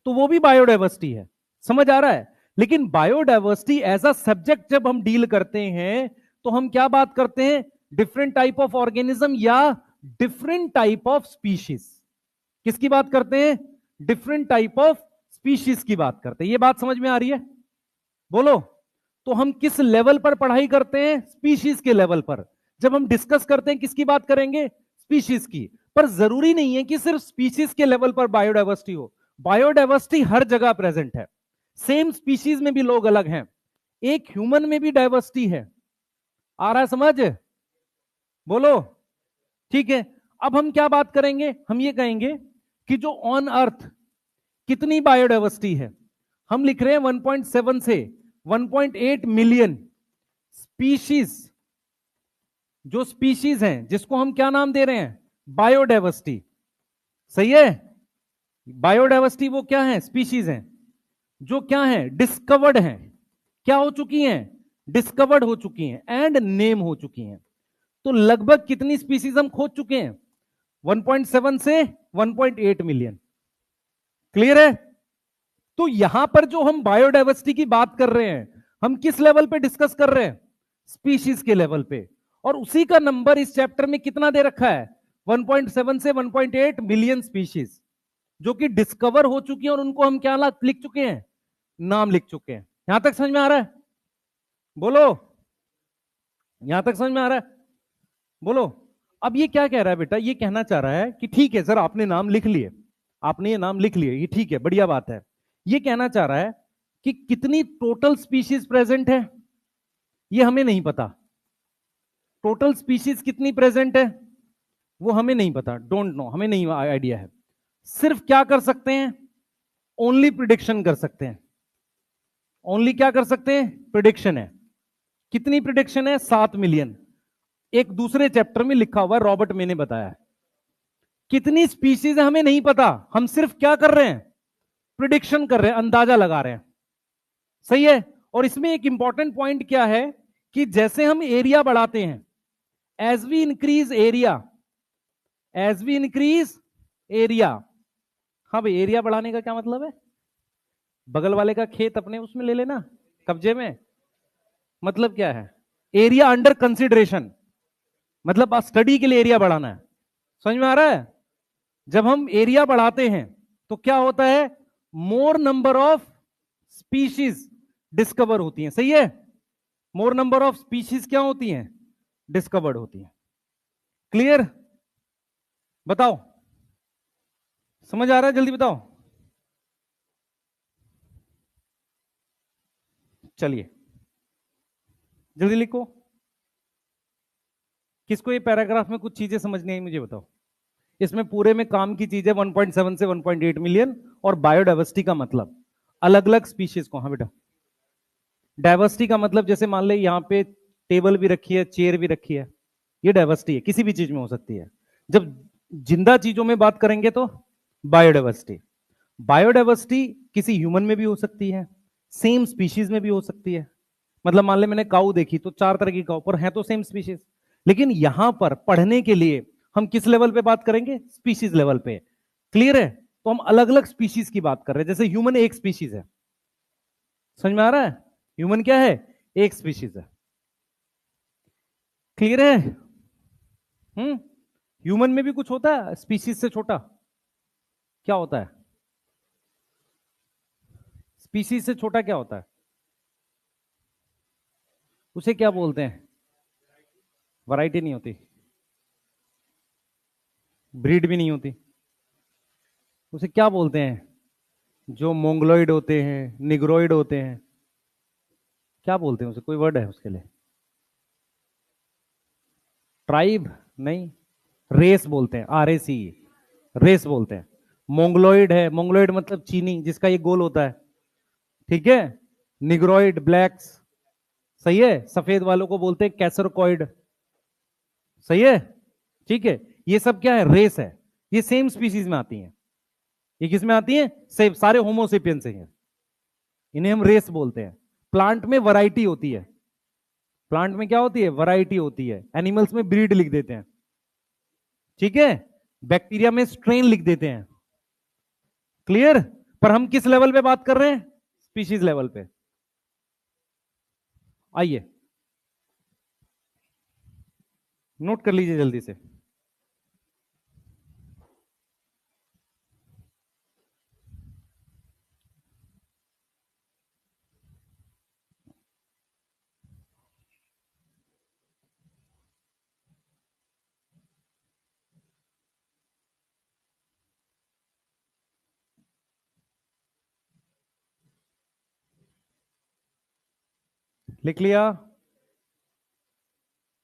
तो वो भी बायोडाइवर्सिटी है। समझ आ रहा है? लेकिन बायोडाइवर्सिटी एज अ सब्जेक्ट जब हम डील करते हैं, तो हम क्या बात करते हैं? डिफरेंट टाइप ऑफ ऑर्गेनिज्म या डिफरेंट टाइप ऑफ स्पीशीज। किसकी बात करते हैं? डिफरेंट टाइप ऑफ स्पीशीज की बात करते हैं। ये बात समझ में आ रही है? बोलो। तो हम किस लेवल पर पढ़ाई करते हैं? स्पीशीज के लेवल पर। जब हम डिस्कस करते हैं, किसकी बात करेंगे? स्पीशीज की। पर जरूरी नहीं है कि सिर्फ स्पीशीज के लेवल पर बायोडाइवर्सिटी हो। बायोडाइवर्सिटी हर जगह प्रेजेंट है। सेम स्पीशीज में भी लोग अलग हैं, एक ह्यूमन में भी डाइवर्सिटी है। आ रहा है समझ? बोलो। ठीक है, अब हम क्या बात करेंगे? हम ये कहेंगे कि जो ऑन अर्थ कितनी बायोडाइवर्सिटी है। हम लिख रहे हैं 1.7 से 1.8 मिलियन स्पीशीज। जो स्पीशीज हैं, जिसको हम क्या नाम दे रहे हैं? बायोडाइवर्सिटी। सही है? बायोडाइवर्सिटी वो क्या है? स्पीशीज हैं जो क्या है? डिस्कवर्ड हैं। क्या हो चुकी हैं? डिस्कवर्ड हो चुकी हैं एंड नेम हो चुकी हैं। तो लगभग कितनी स्पीशीज हम खोज चुके हैं? 1.7 से 1.8 मिलियन। क्लियर है? तो यहां पर जो हम बायोडाइवर्सिटी की बात कर रहे हैं, हम किस लेवल पे डिस्कस कर रहे हैं? स्पीशीज के लेवल पे। और उसी का नंबर इस चैप्टर में कितना दे रखा है? 1.7 से 1.8 मिलियन स्पीशीज जो कि डिस्कवर हो चुकी है, और उनको हम क्या लिख चुके हैं? नाम लिख चुके हैं। यहां तक समझ में आ रहा है? बोलो। यहां तक समझ में आ रहा है? बोलो। अब ये क्या कह रहा है बेटा? ये कहना चाह रहा है कि ठीक है सर, आपने नाम लिख लिए, आपने ये नाम लिख लिए, ये ठीक है, बढ़िया बात है। ये कहना चाह रहा है कि कितनी टोटल स्पीशीज प्रेजेंट है, ये हमें नहीं पता। टोटल स्पीशीज कितनी प्रेजेंट है वो हमें नहीं पता, डोंट नो, हमें नहीं आइडिया है। सिर्फ क्या कर सकते हैं? ओनली प्रिडिक्शन कर सकते हैं। ओनली क्या कर सकते हैं? प्रिडिक्शन है। कितनी प्रिडिक्शन है? 7 मिलियन। एक दूसरे चैप्टर में लिखा हुआ है, रॉबर्ट मैंने बताया। कितनी स्पीशीज है हमें नहीं पता, हम सिर्फ क्या कर रहे हैं? प्रिडिक्शन कर रहे हैं, अंदाजा लगा रहे हैं। सही है। और इसमें एक इंपॉर्टेंट पॉइंट क्या है कि जैसे हम एरिया बढ़ाते हैं, as we increase area, as we increase area, हाँ भाई एरिया बढ़ाने का क्या मतलब है, बगल वाले का खेत अपने उसमें ले लेना कब्जे में, मतलब क्या है, एरिया अंडर कंसिडरेशन, मतलब स्टडी के लिए एरिया बढ़ाना है। समझ में आ रहा है? जब हम एरिया बढ़ाते हैं तो क्या होता है, मोर नंबर ऑफ स्पीशीज डिस्कवर होती हैं। सही है, मोर नंबर ऑफ स्पीशीज क्या होती हैं, डिस्कवर्ड होती हैं। क्लियर? बताओ, समझ आ रहा है? जल्दी बताओ। चलिए जल्दी लिखो। किसको ये पैराग्राफ में कुछ चीजें समझ नहीं आई मुझे बताओ। इसमें पूरे में काम की चीजें 1.7 से 1.8 मिलियन और बायोडाइवर्सिटी का मतलब अलग अलग स्पीशीज को। हाँ बेटा, डाइवर्सिटी का मतलब जैसे मान ले यहां पे टेबल भी रखी है, चेयर भी रखी है, ये डाइवर्सिटी है, किसी भी चीज में हो सकती है। जब जिंदा चीजों में बात करेंगे तो बायोडाइवर्सिटी। बायोडाइवर्सिटी किसी ह्यूमन में भी हो सकती है, सेम स्पीशीज में भी हो सकती है। मतलब मान ले मैंने काऊ देखी तो 4 तरह की काऊ, पर है तो सेम स्पीशीज। लेकिन यहां पर पढ़ने के लिए हम किस लेवल पे बात करेंगे, स्पीशीज लेवल पे। क्लियर है? तो हम अलग अलग स्पीशीज की बात कर रहे हैं। जैसे ह्यूमन एक स्पीशीज है, समझ में आ रहा है? ह्यूमन क्या है, एक स्पीशीज है। क्लियर है? ह्यूमन में भी कुछ होता है स्पीशीज से छोटा, क्या होता है, स्पीशीज से छोटा क्या होता है, उसे क्या बोलते हैं? वैरायटी नहीं होती, ब्रीड भी नहीं होती, उसे क्या बोलते हैं? जो मोंगलोइड होते हैं, निग्रोइड होते हैं, क्या बोलते हैं उसे, कोई वर्ड है उसके लिए? ट्राइब नहीं, रेस बोलते हैं, RAC, रेस बोलते हैं। मोंगलोइड है, मोंगलोइड मतलब चीनी जिसका ये गोल होता है, ठीक है। निग्रोइड ब्लैक्स, सही है, सफेद वालों को बोलते हैं कैसरकॉइड, सही है, ठीक है। ये सब क्या है, रेस है। ये सेम स्पीसीज में आती हैं। ये किस में आती हैं, सेम, सारे होमोसेपियन से हैं, इन्हें हम रेस बोलते हैं। प्लांट में वैरायटी होती है, प्लांट में क्या होती है, वैरायटी होती है। एनिमल्स में ब्रीड लिख देते हैं, ठीक है। बैक्टीरिया में स्ट्रेन लिख देते हैं। क्लियर? पर हम किस लेवल पे बात कर रहे हैं, स्पीशीज लेवल पे। आइए नोट कर लीजिए जल्दी से। लिख लिया?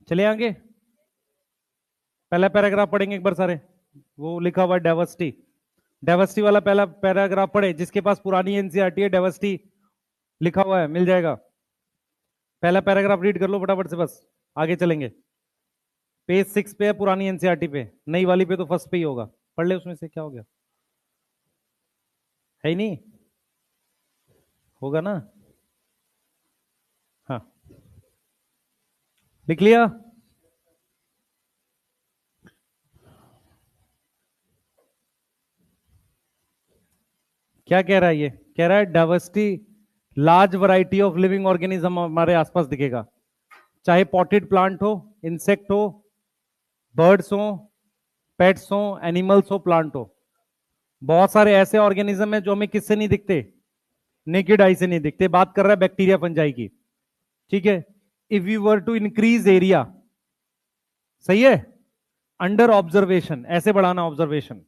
चले आगे, पहला पैराग्राफ पढ़ेंगे एक बार सारे। वो लिखा हुआ डाइवर्सिटी, डाइवर्सिटी वाला पहला पैराग्राफ पढ़े। जिसके पास पुरानी एनसीईआरटी है, डाइवर्सिटी लिखा हुआ है, मिल जाएगा। पहला पैराग्राफ रीड कर लो फटाफट से, बस आगे चलेंगे। पेज 6 पे है पुरानी एनसीईआरटी पे, नई वाली पे तो फर्स्ट पे ही होगा। पढ़ ले उसमें से, क्या हो गया, है ही नहीं, होगा ना? हाँ लिख लिया? क्या कह रहा है, ये कह रहा है diversity, large variety of living organism हमारे आसपास दिखेगा, चाहे पॉटेड प्लांट हो, इंसेक्ट हो, बर्ड्स हो, पेट्स हो, एनिमल्स हो, प्लांट हो। बहुत सारे ऐसे ऑर्गेनिज्म है जो हमें किससे नहीं दिखते, नेकेड आई से नहीं दिखते। बात कर रहा है बैक्टीरिया फंजाई की, ठीक है। If we were to increase area, सही है, अंडर ऑब्जर्वेशन, ऐसे बढ़ाना ऑब्जर्वेशन,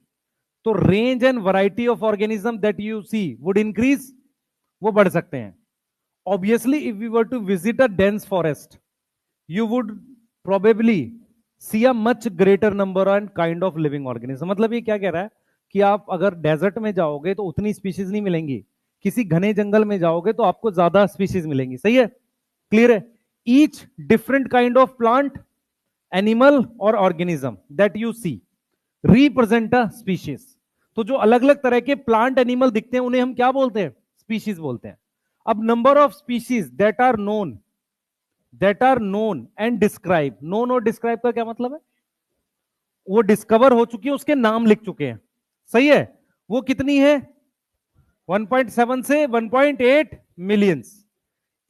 तो range and variety of organism that you see would increase, वो बढ़ सकते हैं। Obviously if we were to visit a dense forest, you would probably see a much greater number and kind of living organism. मतलब ये क्या कह रहा है कि आप अगर डेजर्ट में जाओगे तो उतनी स्पीशीज नहीं मिलेंगी, किसी घने जंगल में जाओगे तो आपको ज्यादा स्पीशीज मिलेंगी। सही है? क्लियर है? Each different kind of plant, animal और organism that you see represent a species. तो जो अलग अलग तरह के प्लांट एनिमल दिखते हैं उन्हें हम क्या बोलते हैं, स्पीशीज बोलते हैं। अब number of species that are known and describe, known और डिस्क्राइब का क्या मतलब है? वो डिस्कवर हो चुकी है, उसके नाम लिख चुके हैं, सही है। वो कितनी है? 1.7 से 1.8 मिलियंस।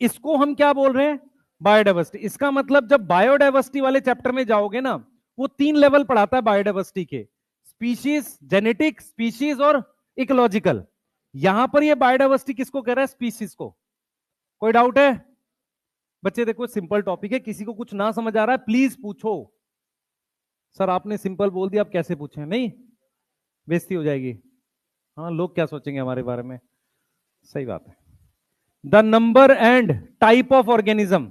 इसको हम क्या बोल रहे हैं? बायोडाइवर्सिटी। इसका मतलब जब बायोडाइवर्सिटी वाले चैप्टर में जाओगे ना, वो 3 लेवल पढ़ाता है बायोडाइवर्सिटी के, स्पीशीज, जेनेटिक, स्पीशीज और इकोलॉजिकल। यहां पर ये बायोडाइवर्सिटी किसको कह रहा है? स्पीशीज को। कोई डाउट है बच्चे? देखो सिंपल टॉपिक है, किसी को कुछ ना समझ आ रहा है प्लीज पूछो। सर आपने सिंपल बोल दिया, आप कैसे पूछे? नहीं, बेइज्जती हो जाएगी। हाँ, लोग क्या सोचेंगे हमारे बारे में। सही बात है। The number and type of organism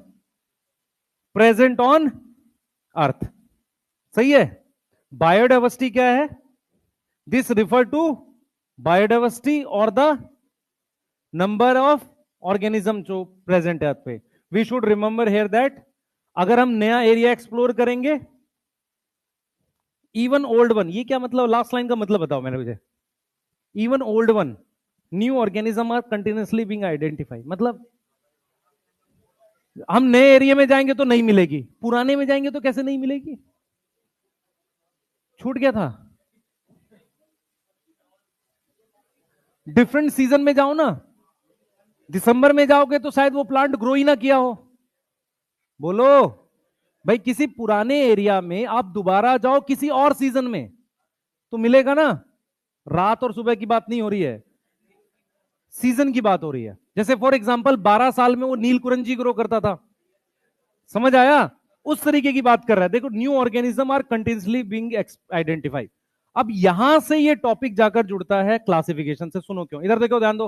present on earth, सही है। बायोडाइवर्सिटी क्या है? दिस रिफर टू बायोडाइवर्सिटी और द नंबर ऑफ ऑर्गेनिज्म जो प्रेजेंट है अर्थ पे। We should remember here that अगर हम नया एरिया एक्सप्लोर करेंगे, इवन ओल्ड वन, ये क्या मतलब? लास्ट लाइन का मतलब बताओ मैंने मुझे। Even old one, new organism are continuously being identify, मतलब हम नए एरिया में जाएंगे तो नहीं मिलेगी, पुराने में जाएंगे तो कैसे नहीं मिलेगी? छूट गया था। डिफरेंट सीजन में जाओ ना, दिसंबर में जाओगे तो शायद वो प्लांट ग्रो ही ना किया हो। बोलो भाई, किसी पुराने एरिया में आप दोबारा जाओ किसी और सीजन में तो मिलेगा ना। रात और सुबह की बात नहीं हो रही है, सीजन की बात हो रही है। जैसे फॉर एग्जांपल 12 साल में वो नील कुरंजी ग्रो करता था, समझ आया? उस तरीके की बात कर रहा है। देखो, new organism are continuously being identified. अब यहां से ये टॉपिक जाकर जुड़ता है क्लासिफिकेशन से। सुनो क्यों, इधर देखो, ध्यान दो,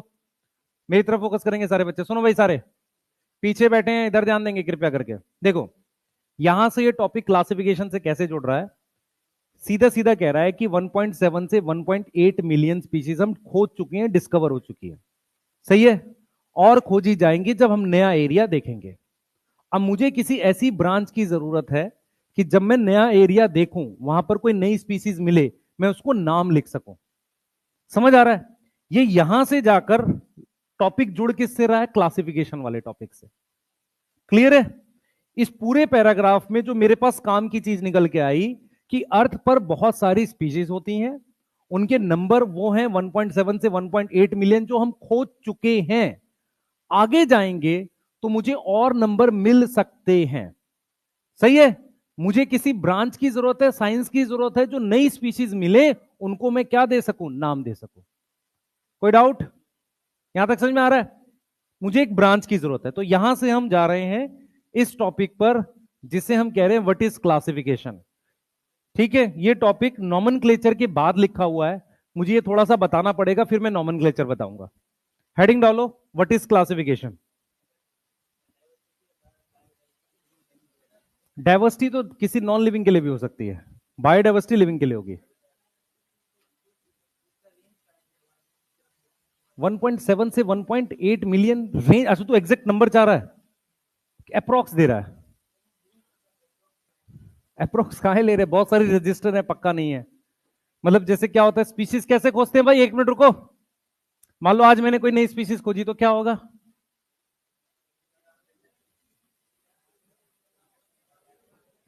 मेरी तरफ फोकस करेंगे सारे बच्चे। सुनो भाई, सारे पीछे बैठे हैं इधर ध्यान देंगे कृपया करके। देखो, यहां से ये टॉपिक क्लासिफिकेशन से कैसे जुड़ रहा है। सीधा सीधा कह रहा है कि 1.7 से 1.8 मिलियन स्पीशीज हम खोज चुके हैं, डिस्कवर हो चुकी है, सही है, और खोजी जाएंगी जब हम नया एरिया देखेंगे। अब मुझे किसी ऐसी ब्रांच की जरूरत है कि जब मैं नया एरिया देखूं, वहां पर कोई नई स्पीसीज मिले, मैं उसको नाम लिख सकूं। समझ आ रहा है? ये यहां से जाकर टॉपिक जुड़ किससे रहा है? क्लासिफिकेशन वाले टॉपिक से। क्लियर है? इस पूरे पैराग्राफ में जो मेरे पास काम की चीज निकल के आई कि अर्थ पर बहुत सारी स्पीशीज होती हैं, उनके नंबर वो हैं 1.7 से 1.8 मिलियन जो हम खोज चुके हैं। आगे जाएंगे तो मुझे और नंबर मिल सकते हैं, सही है। मुझे किसी ब्रांच की जरूरत है, साइंस की जरूरत है, जो नई स्पीशीज मिले उनको मैं क्या दे सकूं? नाम दे सकूं। कोई डाउट यहां तक समझ में आ रहा है? मुझे एक ब्रांच की जरूरत है, तो यहां से हम जा रहे हैं इस टॉपिक पर जिसे हम कह रहे हैं व्हाट इज क्लासिफिकेशन। ठीक है, ये टॉपिक नॉमेनक्लेचर के बाद लिखा हुआ है, मुझे ये थोड़ा सा बताना पड़ेगा, फिर मैं नॉमेनक्लेचर बताऊंगा। हेडिंग डालो, व्हाट इज क्लासिफिकेशन। डाइवर्सिटी तो किसी नॉन लिविंग के लिए भी हो सकती है, बायोडाइवर्सिटी लिविंग के लिए होगी। 1.7 से 1.8 मिलियन रेंज। अच्छा, तो एग्जैक्ट नंबर चाह रहा है, अप्रोक्स दे रहा है? अप्रोक्स काहे ले रहे? बहुत सारी रजिस्टर है, पक्का नहीं है। मतलब जैसे क्या होता है, स्पीशीज कैसे खोजते हैं भाई? एक मिनट रुको, मान लो आज मैंने कोई नई स्पीशीज खोजी तो क्या होगा?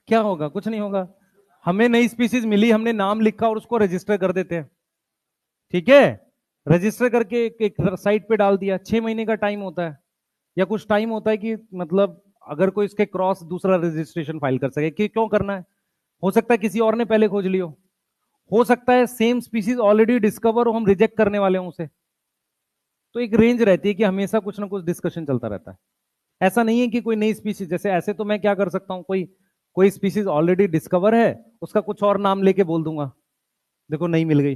क्या होगा? कुछ नहीं होगा। हमें नई स्पीशीज मिली, हमने नाम लिखा और उसको रजिस्टर कर देते हैं, ठीक है। रजिस्टर करके एक साइट पे डाल दिया, 6 महीने का टाइम होता है, या कुछ टाइम होता है कि मतलब अगर कोई इसके क्रॉस दूसरा रजिस्ट्रेशन फाइल कर सके। कि क्यों करना है? हो सकता है किसी और ने पहले खोज लियो, हो सकता है सेम स्पीशीज ऑलरेडी डिस्कवर हो, हम रिजेक्ट करने वाले हों उसे। तो एक रेंज रहती है कि हमेशा कुछ ना कुछ डिस्कशन चलता रहता है। ऐसा नहीं है कि कोई नई स्पीशीज, जैसे ऐसे तो मैं क्या कर सकता हूं, कोई कोई स्पीशीज ऑलरेडी डिस्कवर है, उसका कुछ और नाम लेके बोल दूंगा, देखो नहीं मिल गई,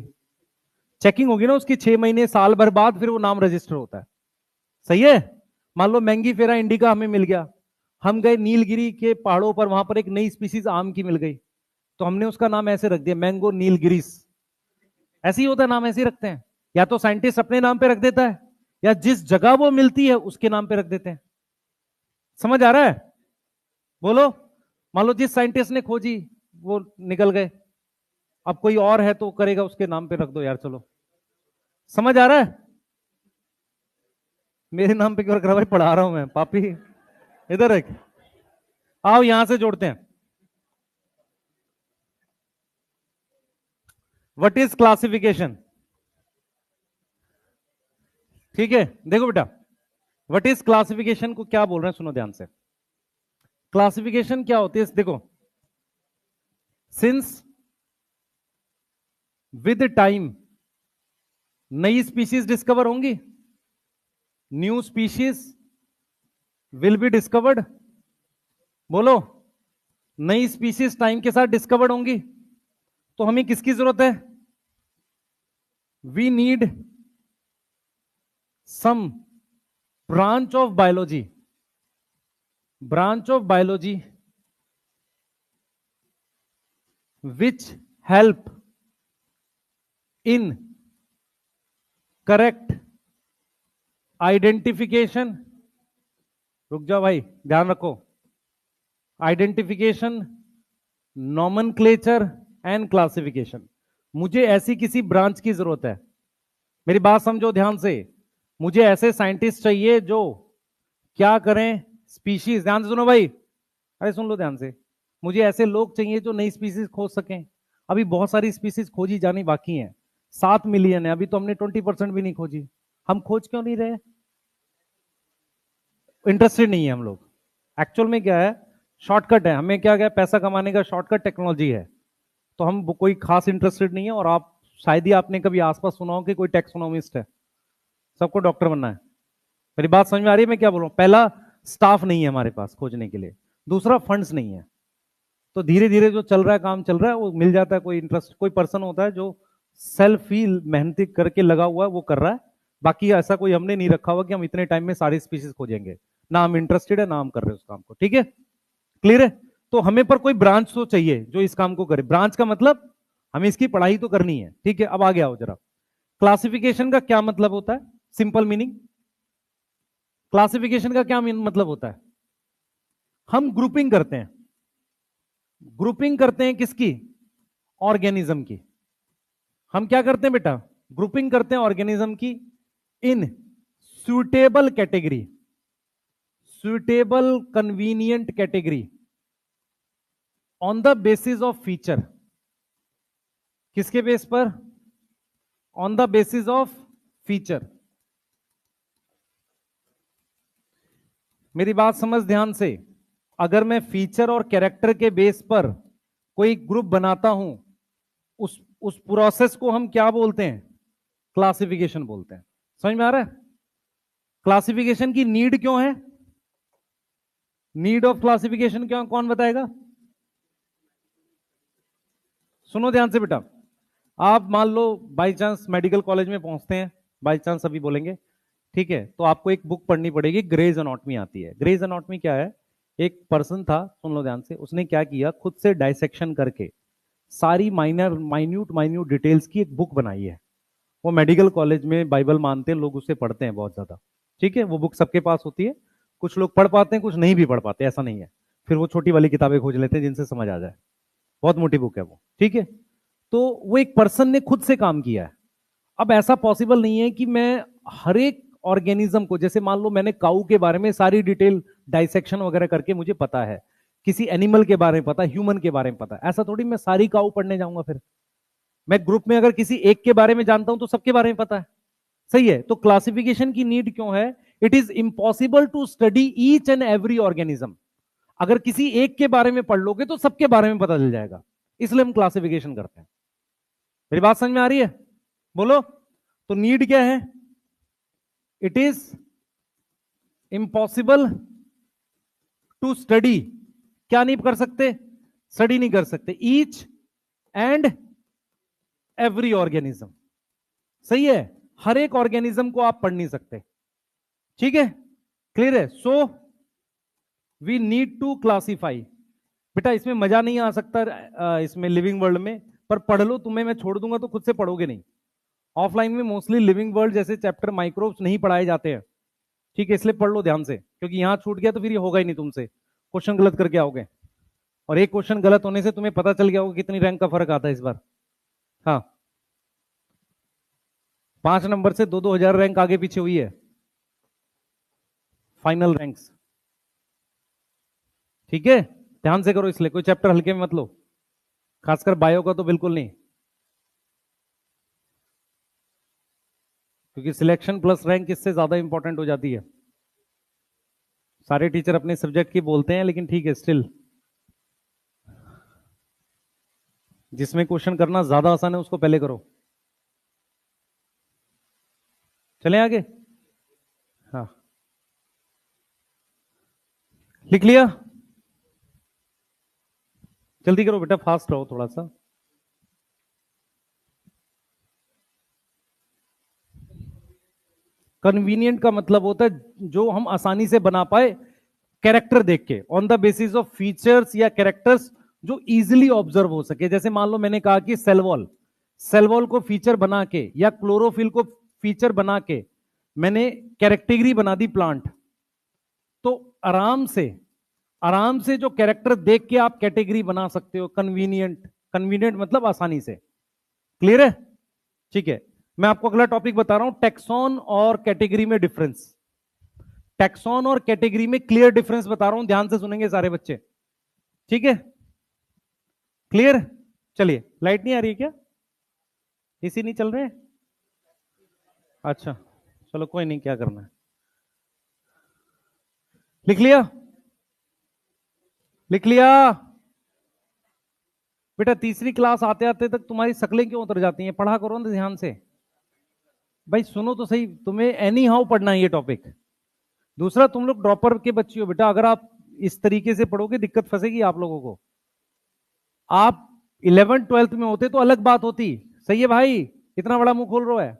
चेकिंग होगी ना उसकी 6 महीने साल भर बाद, फिर वो नाम रजिस्टर होता है, सही है। मान लो मैंगी फेरा इंडिका हमें मिल गया, हम गए नीलगिरी के पहाड़ों पर, वहां पर एक नई स्पीशीज आम की मिल गई, तो हमने उसका नाम ऐसे रख दिया, मैंगो नीलगिरीस। ऐसे ही होता है, नाम ऐसे ही रखते हैं। या तो साइंटिस्ट अपने नाम पे रख देता है, या जिस जगह वो मिलती है उसके नाम पे रख देते हैं। समझ आ रहा है? बोलो, मान लो जिस साइंटिस्ट ने खोजी वो निकल गए, अब कोई और है तो करेगा, उसके नाम पे रख दो यार, चलो। समझ आ रहा है? मेरे नाम पे क्यों रख रहा भाई, पढ़ा रहा हूं मैं पापी। इधर एक आओ, यहां से जोड़ते हैं। What is classification? ठीक है, देखो बेटा, व्हाट इज क्लासिफिकेशन को क्या बोल रहे हैं, सुनो ध्यान से। क्लासिफिकेशन क्या होती है, देखो, सिंस विद टाइम नई स्पीशीज डिस्कवर होंगी, new species will be discovered. बोलो, नई स्पीशीज टाइम के साथ डिस्कवर्ड होंगी, तो हमें किसकी जरूरत है? We need some branch of biology, branch of biology which help in correct identification, रुक जाओ भाई, ध्यान रखो, आइडेंटिफिकेशन, नॉमेनक्लेचर एंड क्लासिफिकेशन। मुझे ऐसी किसी ब्रांच की जरूरत है, मेरी बात समझो ध्यान से, मुझे ऐसे साइंटिस्ट चाहिए जो क्या करें, स्पीशीज, ध्यान से सुनो भाई, अरे सुन लो ध्यान से, मुझे ऐसे लोग चाहिए जो नई स्पीशीज खोज सकें। अभी बहुत सारी स्पीशीज खोजी जानी बाकी हैं, 7 मिलियन है, अभी तो हमने 20% भी नहीं खोजी। हम खोज क्यों नहीं रहे? इंटरेस्टेड नहीं है हम लोग। एक्चुअल में क्या है, शॉर्टकट है, हमें क्या पैसा कमाने का शॉर्टकट टेक्नोलॉजी है, तो हम कोई खास इंटरेस्टेड नहीं है। और आप शायद ही आपने कभी आसपास सुना हो कि कोई टेक्सोनोमिस्ट है, सबको डॉक्टर बनना है। मेरी बात समझ में आ रही है मैं क्या बोल रहा हूं? पहला, स्टाफ नहीं है हमारे पास खोजने के लिए, दूसरा फंड्स नहीं है। तो धीरे धीरे जो चल रहा है, काम चल रहा है, वो मिल जाता है। कोई इंटरेस्ट, कोई पर्सन होता है जो सेल्फ ही मेहनती करके लगा हुआ है, वो कर रहा है। बाकी ऐसा कोई हमने नहीं रखा हुआ कि हम इतने टाइम में सारी स्पीशीज खोजेंगे, ना हम इंटरेस्टेड है ना हम कर रहे हैं उस काम को। ठीक है, क्लियर है? तो हमें पर कोई ब्रांच तो चाहिए जो इस काम को करे। ब्रांच का मतलब हमें इसकी पढ़ाई तो करनी है। ठीक है, अब आगे आओ जरा। क्लासिफिकेशन का क्या मतलब होता है? सिंपल मीनिंग, क्लासिफिकेशन का क्या मतलब होता है? हम ग्रुपिंग करते हैं। ग्रुपिंग करते हैं किसकी? ऑर्गेनिज्म की। हम क्या करते हैं बेटा? ग्रुपिंग करते हैं ऑर्गेनिज्म की इन suitable category, suitable convenient category, on the basis of feature. किसके बेस पर? On the basis of feature. मेरी बात समझ ध्यान से, अगर मैं फीचर और कैरेक्टर के बेस पर कोई ग्रुप बनाता हूं, उस प्रोसेस को हम क्या बोलते हैं? क्लासिफिकेशन बोलते हैं। समझ में आ रहा है? क्लासिफिकेशन की नीड क्यों है? नीड ऑफ क्लासिफिकेशन क्यों, कौन बताएगा? सुनो ध्यान से बेटा, आप मान लो बाई चांस मेडिकल कॉलेज में पहुंचते हैं, बाई चांस अभी बोलेंगे, ठीक है, तो आपको एक बुक पढ़नी पड़ेगी, ग्रेज एनाटॉमी आती है। ग्रेज एनाटॉमी क्या है? एक पर्सन था, सुन लो ध्यान से, उसने क्या किया, खुद से डाइसेक्शन करके सारी माइन्यूट डिटेल्स की एक बुक बनाई है। वो मेडिकल कॉलेज में बाइबल मानते हैं लोग, उससे पढ़ते हैं बहुत ज्यादा। ठीक है, वो बुक सबके पास होती है, कुछ लोग पढ़ पाते हैं, कुछ नहीं भी पढ़ पाते, ऐसा नहीं है। फिर वो छोटी वाली किताबें खोज लेते हैं जिनसे समझ आ जाए, बहुत मोटी बुक है वो। ठीक है, तो वो एक पर्सन ने खुद से काम किया है। अब ऐसा पॉसिबल नहीं है कि मैं हर एक ऑर्गेनिज्म को, जैसे मान लो मैंने काऊ के बारे में सारी डिटेल डाइसेक्शन वगैरह करके मुझे पता है, किसी एनिमल के बारे में पता, ह्यूमन के बारे में पता, ऐसा थोड़ी मैं सारी काऊ पढ़ने जाऊंगा। फिर मैं ग्रुप में अगर किसी एक के बारे में जानता हूं तो सबके बारे में पता है। सही है, तो क्लासिफिकेशन की नीड क्यों है? It is impossible to study each and every organism. अगर किसी एक के बारे में पढ़ लोगे तो सबके बारे में पता चल जाएगा, इसलिए हम क्लासिफिकेशन करते हैं। मेरी बात समझ में आ रही है? बोलो, तो नीड क्या है? It is impossible to study, क्या नहीं कर सकते? स्टडी नहीं कर सकते ईच एंड एवरी ऑर्गेनिज्म। सही है, हर एक ऑर्गेनिज्म को आप पढ़ नहीं सकते। ठीक है, क्लियर है? So we need to classify. बेटा इसमें मजा नहीं आ सकता इसमें लिविंग वर्ल्ड में, पर पढ़ लो, तुम्हें मैं छोड़ दूंगा तो खुद से पढ़ोगे नहीं। ऑफलाइन में मोस्टली लिविंग वर्ल्ड जैसे चैप्टर माइक्रोब्स नहीं पढ़ाए जाते हैं। ठीक है, इसलिए पढ़ लो ध्यान से, क्योंकि यहां छूट गया तो फिर ये होगा ही नहीं तुमसे, क्वेश्चन गलत करके आओगे। और एक क्वेश्चन गलत होने से तुम्हें पता चल गया होगा कितनी रैंक का फर्क आता है इस बार। हाँ, 5 नंबर से 2-2 हजार रैंक आगे पीछे हुई है। Final ranks. ठीक है, ध्यान से करो, इसलिए कोई चैप्टर हल्के में मत लो, खासकर बायो का तो बिल्कुल नहीं, क्योंकि सिलेक्शन प्लस रैंक इससे ज्यादा इंपॉर्टेंट हो जाती है। सारे टीचर अपने सब्जेक्ट की बोलते हैं, लेकिन ठीक है, स्टिल जिसमें क्वेश्चन करना ज्यादा आसान है उसको पहले करो। चलें आगे। हाँ, लिख लिया? जल्दी करो बेटा, फास्ट रहो थोड़ा सा। कन्वीनियंट का मतलब होता है जो हम आसानी से बना पाए कैरेक्टर देख के, on the basis of features या कैरेक्टर्स जो इजीली ऑब्जर्व हो सके। जैसे मान लो मैंने कहा कि सेल वॉल को फीचर बना के या क्लोरोफिल को फीचर बना के मैंने कैरेक्टरी बना दी प्लांट, तो आराम से जो कैरेक्टर देख के आप कैटेगरी बना सकते हो। कन्वीनियंट मतलब आसानी से। क्लियर है? ठीक है, मैं आपको अगला टॉपिक बता रहा हूं, टेक्सॉन और कैटेगरी में डिफरेंस। टेक्सॉन और कैटेगरी में क्लियर डिफरेंस बता रहा हूं, ध्यान से सुनेंगे सारे बच्चे। ठीक है, क्लियर? चलिए, लाइट नहीं आ रही है क्या? एसी नहीं चल रहे? अच्छा, चलो कोई नहीं, क्या करना है। लिख लिया? लिख लिया? बेटा तीसरी क्लास आते आते तक तुम्हारी शक्लें क्यों उतर जाती हैं? पढ़ा करो ना ध्यान से। भाई सुनो तो सही, तुम्हें एनी हाउ पढ़ना है ये टॉपिक। दूसरा, तुम लोग ड्रॉपर के बच्चे हो बेटा, अगर आप इस तरीके से पढ़ोगे दिक्कत फंसेगी आप लोगों को। आप 11th-12th में होते तो अलग बात होती। सही है भाई? इतना बड़ा मुंह खोल रहा है।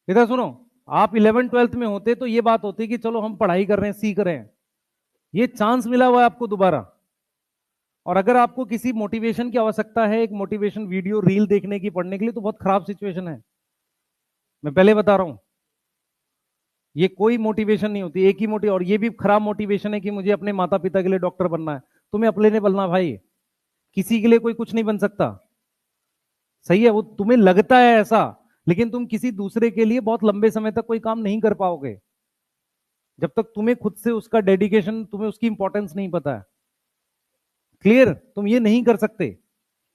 इधर सुनो, आप 11th-12th में होते तो ये बात होती कि चलो हम पढ़ाई कर रहे हैं, सीख रहे हैं, ये चांस मिला हुआ है आपको दोबारा। और अगर आपको किसी मोटिवेशन की आवश्यकता है, एक मोटिवेशन वीडियो रील देखने की, पढ़ने के लिए, तो बहुत खराब सिचुएशन है, मैं पहले बता रहा हूं। ये कोई मोटिवेशन नहीं होती, एक ही और ये भी खराब मोटिवेशन है कि मुझे अपने माता पिता के लिए डॉक्टर बनना है। तुम्हें अपने लिए बनना भाई, किसी के लिए कोई कुछ नहीं बन सकता। सही है? वो तुम्हें लगता है ऐसा, लेकिन तुम किसी दूसरे के लिए बहुत लंबे समय तक कोई काम नहीं कर पाओगे जब तक तुम्हें खुद से उसका डेडिकेशन, तुम्हें उसकी इंपॉर्टेंस नहीं पता है। क्लियर? तुम ये नहीं कर सकते।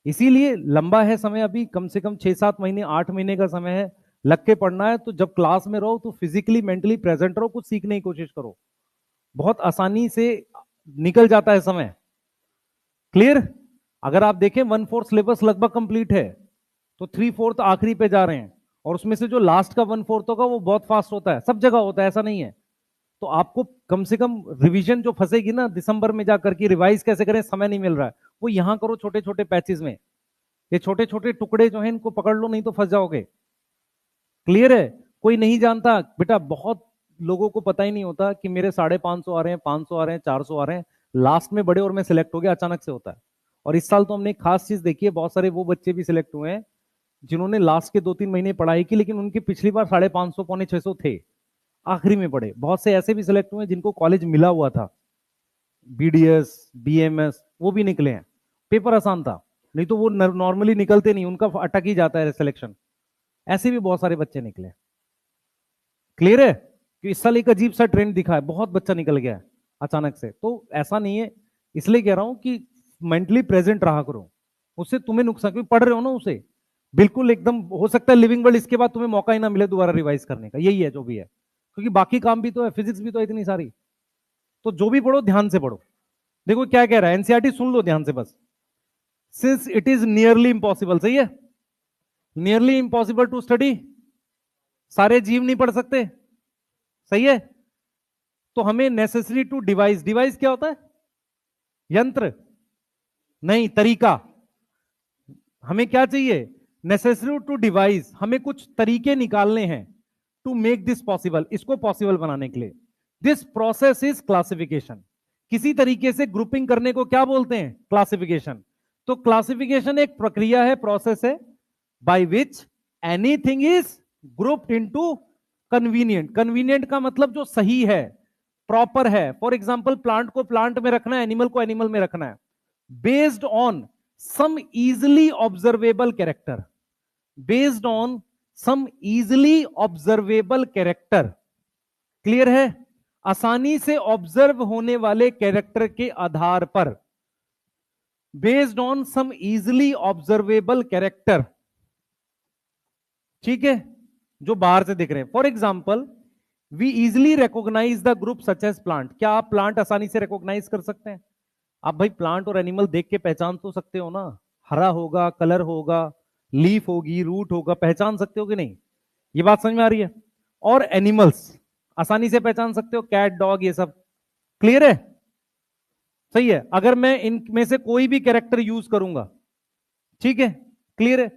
इसीलिए लंबा है समय, अभी कम से कम 6-7 महीने, 8 महीने का समय है, लग के पढ़ना है। तो जब क्लास में रहो तो फिजिकली मेंटली प्रेजेंट रहो, कुछ सीखने की कोशिश करो, बहुत आसानी से निकल जाता है समय। क्लियर? अगर आप देखें 1/4 सिलेबस लगभग कंप्लीट है, तो 3/4 आखिरी पे जा रहे हैं, और उसमें से जो लास्ट का 1/4 होगा वो बहुत फास्ट होता है, सब जगह होता है, ऐसा नहीं है। तो आपको कम से कम रिवीजन जो फंसेगी ना दिसंबर में जाकर के, रिवाइज कैसे करें, समय नहीं मिल रहा है, वो यहां करो छोटे छोटे पैचेस में। ये छोटे छोटे टुकड़े जो हैं इनको पकड़ लो, नहीं तो फंस जाओगे। क्लियर है? कोई नहीं जानता बेटा, बहुत लोगों को पता ही नहीं होता कि मेरे 550 आ रहे हैं, 500 आ रहे हैं, 400 आ रहे हैं, लास्ट में बड़े और मैं सिलेक्ट हो गया, अचानक से होता है। और इस साल तो हमने एक खास चीज देखी है, बहुत सारे वो बच्चे भी सिलेक्ट हुए हैं जिन्होंने लास्ट के 2-3 महीने पढ़ाई की, लेकिन उनके पिछली बार 550 पौने 600 थे, आखिरी में पढ़े। बहुत से ऐसे भी सिलेक्ट हुए जिनको कॉलेज मिला हुआ था, बीडीएस, बीएमएस, वो भी निकले हैं, पेपर आसान था, नहीं तो वो नॉर्मली निकलते नहीं, उनका अटक ही जाता है सिलेक्शन। ऐसे भी बहुत सारे बच्चे निकले। क्लियर है? कि इस साल एक अजीब सा ट्रेंड दिखा है, बहुत बच्चा निकल गया है अचानक से। तो ऐसा नहीं है, इसलिए कह रहा हूं कि मेंटली प्रेजेंट रहा करो, उससे तुम्हें नुकसान, क्योंकि पढ़ रहे हो ना उसे बिल्कुल एकदम, हो सकता है लिविंग वर्ल्ड इसके बाद तुम्हें मौका ही ना मिले दोबारा रिवाइज करने का, यही है जो भी है, क्योंकि बाकी काम भी तो है, फिजिक्स भी तो है इतनी सारी। तो जो भी पढ़ो ध्यान से पढ़ो। देखो क्या कह रहा है, एनसीईआरटी सुन लो ध्यान से बस। Since it is nearly impossible, सही है, नियरली इंपॉसिबल टू स्टडी, सारे जीव नहीं पढ़ सकते, सही है, तो हमें नेसेसरी टू डिवाइस, डिवाइस क्या होता है? यंत्र नहीं, तरीका। हमें क्या चाहिए? नेसेसरी टू डिवाइस, हमें कुछ तरीके निकालने हैं टू मेक दिस पॉसिबल, इसको पॉसिबल बनाने के लिए। दिस प्रोसेस इज क्लासिफिकेशन, किसी तरीके से ग्रुपिंग करने को क्या बोलते हैं? क्लासिफिकेशन। तो क्लासिफिकेशन एक प्रक्रिया है, प्रोसेस है, by which anything is grouped into convenient. Convenient का मतलब जो सही है, प्रॉपर है। फॉर एग्जांपल, प्लांट को प्लांट में रखना है, एनिमल को एनिमल में रखना है, based on some easily observable character, based on some easily observable character. Clear है? आसानी से ऑब्जर्व होने वाले कैरेक्टर के आधार पर, based on some easily observable character, ठीक है, जो बाहर से दिख रहे हैं। For example, we easily recognize the group such as plant. क्या आप प्लांट आसानी से रिकॉग्नाइज कर सकते हैं? आप भाई प्लांट और एनिमल देख के पहचान तो सकते हो ना, हरा होगा, कलर होगा, लीफ होगी, रूट होगा, पहचान सकते हो कि नहीं? ये बात समझ में आ रही है? और एनिमल्स आसानी से पहचान सकते हो, कैट, डॉग, ये सब। क्लियर है? सही है। अगर मैं इनमें से कोई भी कैरेक्टर यूज करूंगा, ठीक है, क्लियर है?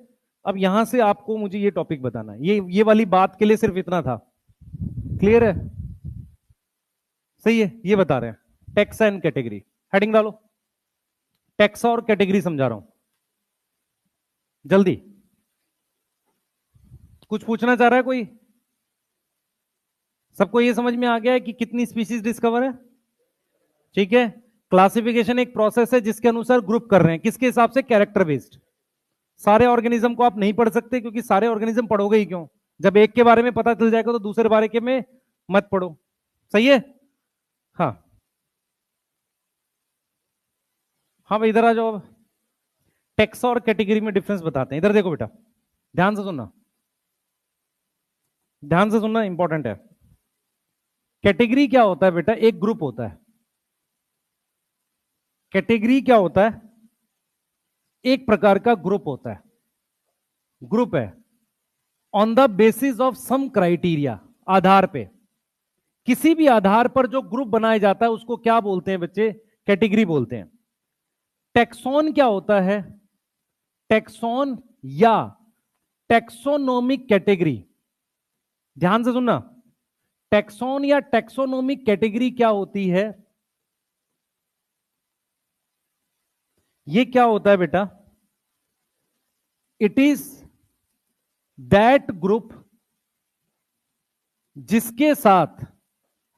अब यहां से आपको मुझे ये टॉपिक बताना है, ये वाली बात के लिए सिर्फ इतना था। क्लियर है? सही है। ये बता रहे हैं टेक्सा एंड कैटेगरी। हेडिंग डालो, टेक्सा और कैटेगरी समझा रहा हूं, जल्दी। कुछ पूछना चाह रहा है कोई? सबको ये समझ में आ गया है कि कितनी स्पीशीज डिस्कवर है? ठीक है। क्लासिफिकेशन एक प्रोसेस है जिसके अनुसार ग्रुप कर रहे हैं, किसके हिसाब से? Character based. सारे ऑर्गेनिज्म को आप नहीं पढ़ सकते, क्योंकि सारे ऑर्गेनिज्म पढ़ोगे ही क्यों? जब एक के बारे में पता चल जाएगा तो दूसरे बारे के में मत पढ़ो। सही है? हाँ हाँ भाई, इधर आ जाओ। टेक्सा और कैटेगरी में डिफरेंस बताते हैं। इधर देखो बेटा, ध्यान से सुनना, ध्यान से सुनना, इंपॉर्टेंट है। कैटेगरी क्या होता है बेटा? एक ग्रुप होता है। कैटेगरी क्या होता है? एक प्रकार का ग्रुप होता है। ग्रुप है on the basis of some criteria, आधार पे, किसी भी आधार पर जो ग्रुप बनाया जाता है उसको क्या बोलते हैं बच्चे? कैटेगरी बोलते हैं। टेक्सोन क्या होता है? टेक्सोन या टेक्सोनोमिक कैटेगरी, ध्यान से सुनना, टेक्सोन या टेक्सोनोमिक कैटेगरी क्या होती है? ये क्या होता है बेटा? इट इज दैट ग्रुप जिसके साथ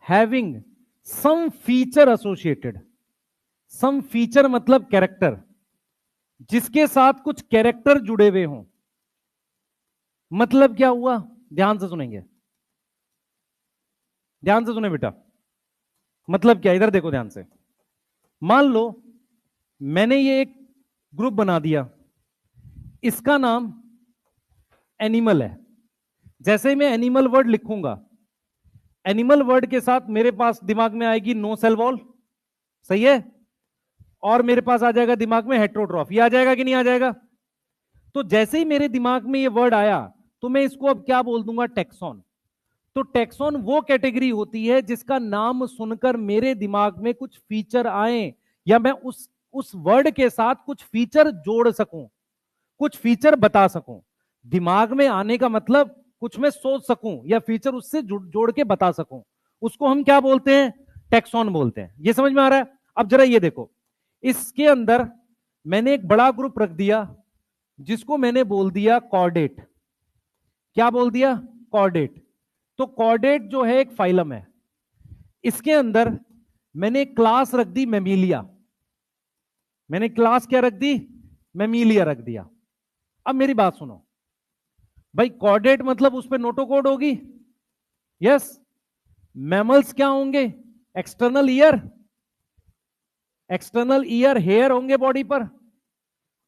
हैविंग सम फीचर एसोसिएटेड, सम फीचर मतलब कैरेक्टर, जिसके साथ कुछ कैरेक्टर जुड़े हुए हों। मतलब क्या हुआ? ध्यान से सुनेंगे, ध्यान से सुने बेटा। मतलब क्या? इधर देखो ध्यान से। मान लो मैंने ये एक ग्रुप बना दिया, इसका नाम एनिमल है। जैसे ही मैं एनिमल वर्ड लिखूंगा, एनिमल वर्ड के साथ मेरे पास दिमाग में आएगी नो सेल वॉल, सही है, और मेरे पास आ जाएगा दिमाग में हेट्रोट्रॉफ। ये आ जाएगा कि नहीं आ जाएगा? तो जैसे ही मेरे दिमाग में ये वर्ड आया तो मैं इसको अब क्या बोल दूंगा? टेक्सोन। तो टेक्सोन वो कैटेगरी होती है जिसका नाम सुनकर मेरे दिमाग में कुछ फीचर आए, या मैं उस वर्ड के साथ कुछ फीचर जोड़ सकूं, कुछ फीचर बता सकूं। दिमाग में आने का मतलब कुछ मैं सोच सकूं या फीचर उससे जोड़ के बता सकूं, उसको हम क्या बोलते हैं? टेक्सोन बोलते हैं। ये समझ में आ रहा है? अब जरा ये देखो, इसके अंदर मैंने एक बड़ा ग्रुप रख दिया जिसको मैंने बोल दिया कॉर्डेट। क्या बोल दिया? कॉर्डेट। तो कॉर्डेट जो है एक फाइलम है, इसके अंदर मैंने क्लास रख दी मेमिलिया। मैंने क्लास क्या रख दी? मेमिलिया रख दिया। अब मेरी बात सुनो भाई, कॉर्डेट मतलब उस पर नोटोकोड होगी, यस। मैमल्स क्या होंगे? External ear, external ear, hair होंगे बॉडी पर।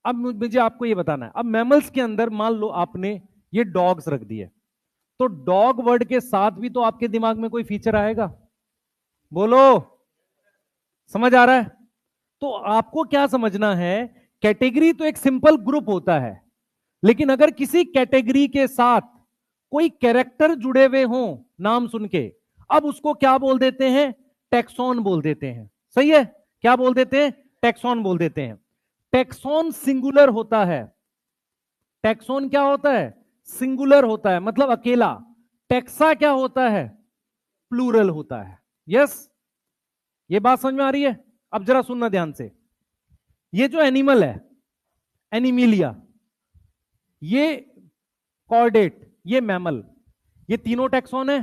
अब मुझे आपको ये बताना है, अब मैमल्स के अंदर मान लो आपने ये डॉग्स रख दिए, तो डॉग वर्ड के साथ भी तो आपके दिमाग में कोई फीचर आएगा? बोलो, समझ आ रहा है? तो आपको क्या समझना है, कैटेगरी तो एक सिंपल ग्रुप होता है, लेकिन अगर किसी कैटेगरी के साथ कोई कैरेक्टर जुड़े हुए हों नाम सुन के, अब उसको क्या बोल देते हैं? टेक्सोन बोल देते हैं। सही है? क्या बोल देते हैं? टेक्सोन बोल देते हैं। टेक्सोन सिंगुलर होता है। टेक्सोन क्या होता है? सिंगुलर होता है, मतलब अकेला। टेक्सा क्या होता है? प्लूरल होता है। यस, ये बात समझ में आ रही है? अब जरा सुनना ध्यान से। ये जो एनिमल है, एनिमिलिया, ये कॉर्डेट, ये मैमल, ये तीनों टेक्सोन है।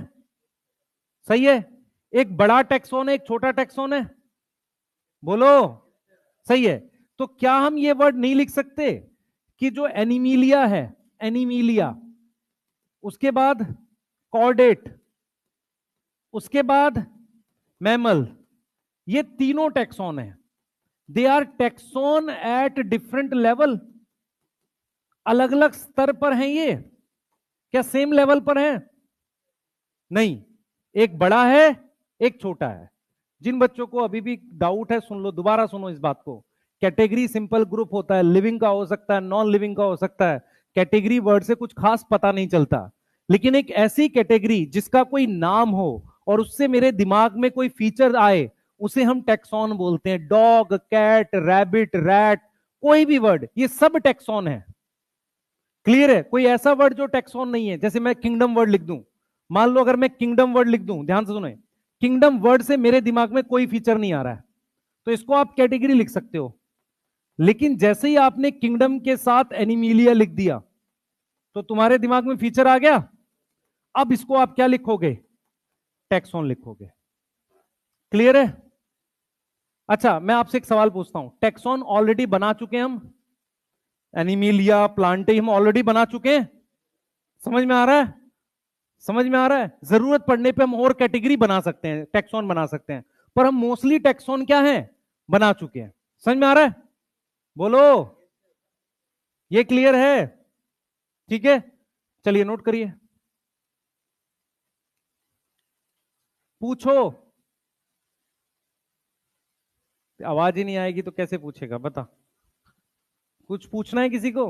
सही है? एक बड़ा टेक्सोन है, एक छोटा टेक्सोन है। बोलो, सही है। तो क्या हम ये वर्ड नहीं लिख सकते कि जो एनिमिलिया है, एनिमिलिया, उसके बाद कॉर्डेट, उसके बाद मैमल, ये तीनों टैक्सॉन है। They are taxon at different level, अलग अलग स्तर पर हैं ये, क्या सेम लेवल पर है? नहीं, एक बड़ा है एक छोटा है। जिन बच्चों को अभी भी डाउट है सुन लो, दोबारा सुनो इस बात को। कैटेगरी सिंपल ग्रुप होता है, लिविंग का हो सकता है, नॉन लिविंग का हो सकता है। कैटेगरी वर्ड से कुछ खास पता नहीं चलता, लेकिन एक ऐसी कैटेगरी जिसका कोई नाम हो और उससे मेरे दिमाग में कोई फीचर आए, उसे हम टैक्सॉन बोलते हैं। डॉग, कैट, रैबिट, रैट, कोई भी वर्ड, ये सब टैक्सॉन है। क्लियर है? कोई ऐसा वर्ड जो टैक्सॉन नहीं है, जैसे मैं किंगडम वर्ड लिख दूं, मान लो अगर मैं किंगडम वर्ड लिख दूं, ध्यान से सुने, किंगडम वर्ड से मेरे दिमाग में कोई फीचर नहीं आ रहा है, तो इसको आप कैटेगरी लिख सकते हो। लेकिन जैसे ही आपने किंगडम के साथ एनिमिलिया लिख दिया, तो तुम्हारे दिमाग में फीचर आ गया। अब इसको आप क्या लिखोगे? टैक्सॉन लिखोगे। क्लियर है? अच्छा, मैं आपसे एक सवाल पूछता हूं, टैक्सॉन ऑलरेडी बना चुके हैं हम, एनिमिलिया, प्लांटे हम ऑलरेडी बना चुके हैं। समझ में आ रहा है? समझ में आ रहा है? जरूरत पड़ने पे हम और कैटेगरी बना सकते हैं, टैक्सॉन बना सकते हैं, पर हम मोस्टली टैक्सॉन क्या है, बना चुके हैं। समझ में आ रहा है? बोलो, ये क्लियर है? ठीक है, चलिए नोट करिए, पूछो। आवाज ही नहीं आएगी तो कैसे पूछेगा, बता। कुछ पूछना है किसी को?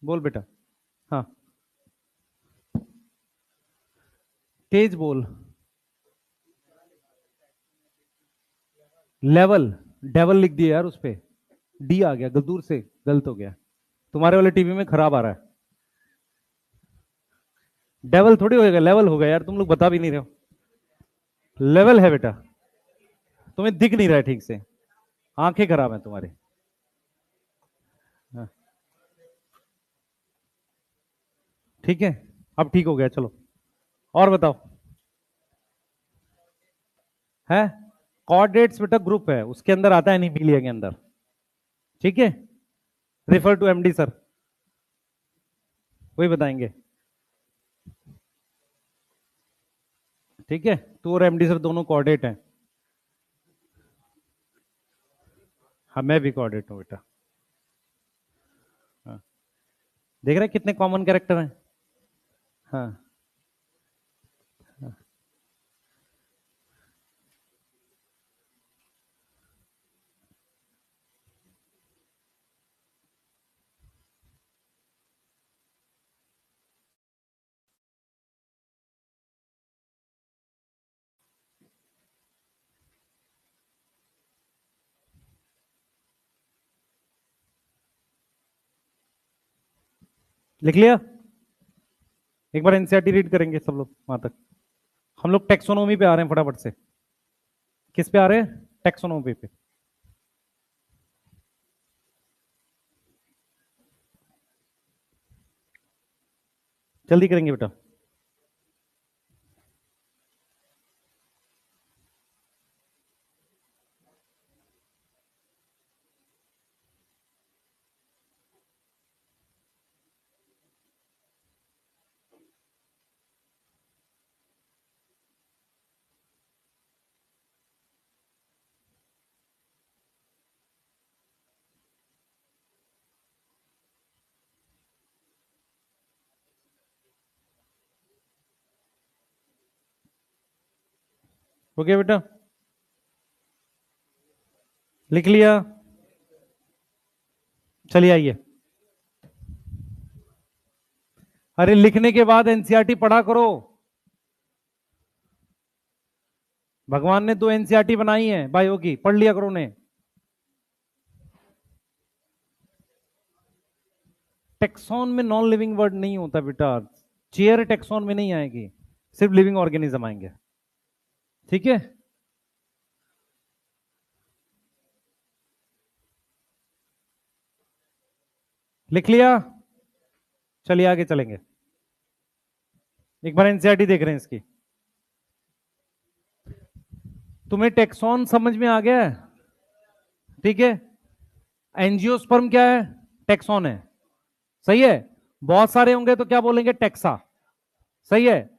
बोल बेटा। हाँ, तेज बोल। लेवल, डेवल लिख दिया यार, उस पे डी आ गया, दूर से गलत हो गया, तुम्हारे वाले टीवी में खराब आ रहा है। डेवल थोड़ी होएगा, लेवल होगा यार, तुम लोग बता भी नहीं रहे हो। लेवल है बेटा, तुम्हें दिख नहीं रहा है ठीक से, आंखें खराब हैं तुम्हारी। हाँ, ठीक है, अब ठीक हो गया, चलो और बताओ। है, कोऑर्डिनेट्स बेटा ग्रुप है, उसके अंदर आता है एनीमिलिया के अंदर। ठीक है, रेफर टू एमडी सर, वही बताएंगे। ठीक है, तू और एमडी सर दोनों कोऑर्डिनेट हैं। हाँ, मैं भी कोऑर्डिनेट हूँ बेटा। हाँ, देख रहे हैं कितने कॉमन कैरेक्टर हैं। हाँ, लिख लिया? एक बार एनसीईआरटी रीड करेंगे सब लोग वहां तक। हम लोग टेक्सोनोमी पे आ रहे हैं फटाफट से। किस पे आ रहे हैं? टेक्सोनोमी पे। जल्दी करेंगे बेटा। हो गया बेटा? लिख लिया? चलिए आइए। अरे लिखने के बाद एनसीईआरटी पढ़ा करो, भगवान ने 2 एनसीईआरटी बनाई है बायो की, पढ़ लिया करो उन्हें। टेक्सॉन में नॉन लिविंग वर्ड नहीं होता बेटा, चेयर टेक्सॉन में नहीं आएगी, सिर्फ लिविंग ऑर्गेनिज्म आएंगे। ठीक है, लिख लिया? चलिए आगे चलेंगे, एक बार एनसीईआरटी देख रहे हैं इसकी। तुम्हें टेक्सॉन समझ में आ गया है? ठीक है, एंजियोस्पर्म क्या है? टेक्सॉन है। सही है, बहुत सारे होंगे तो क्या बोलेंगे? टेक्सा। सही है,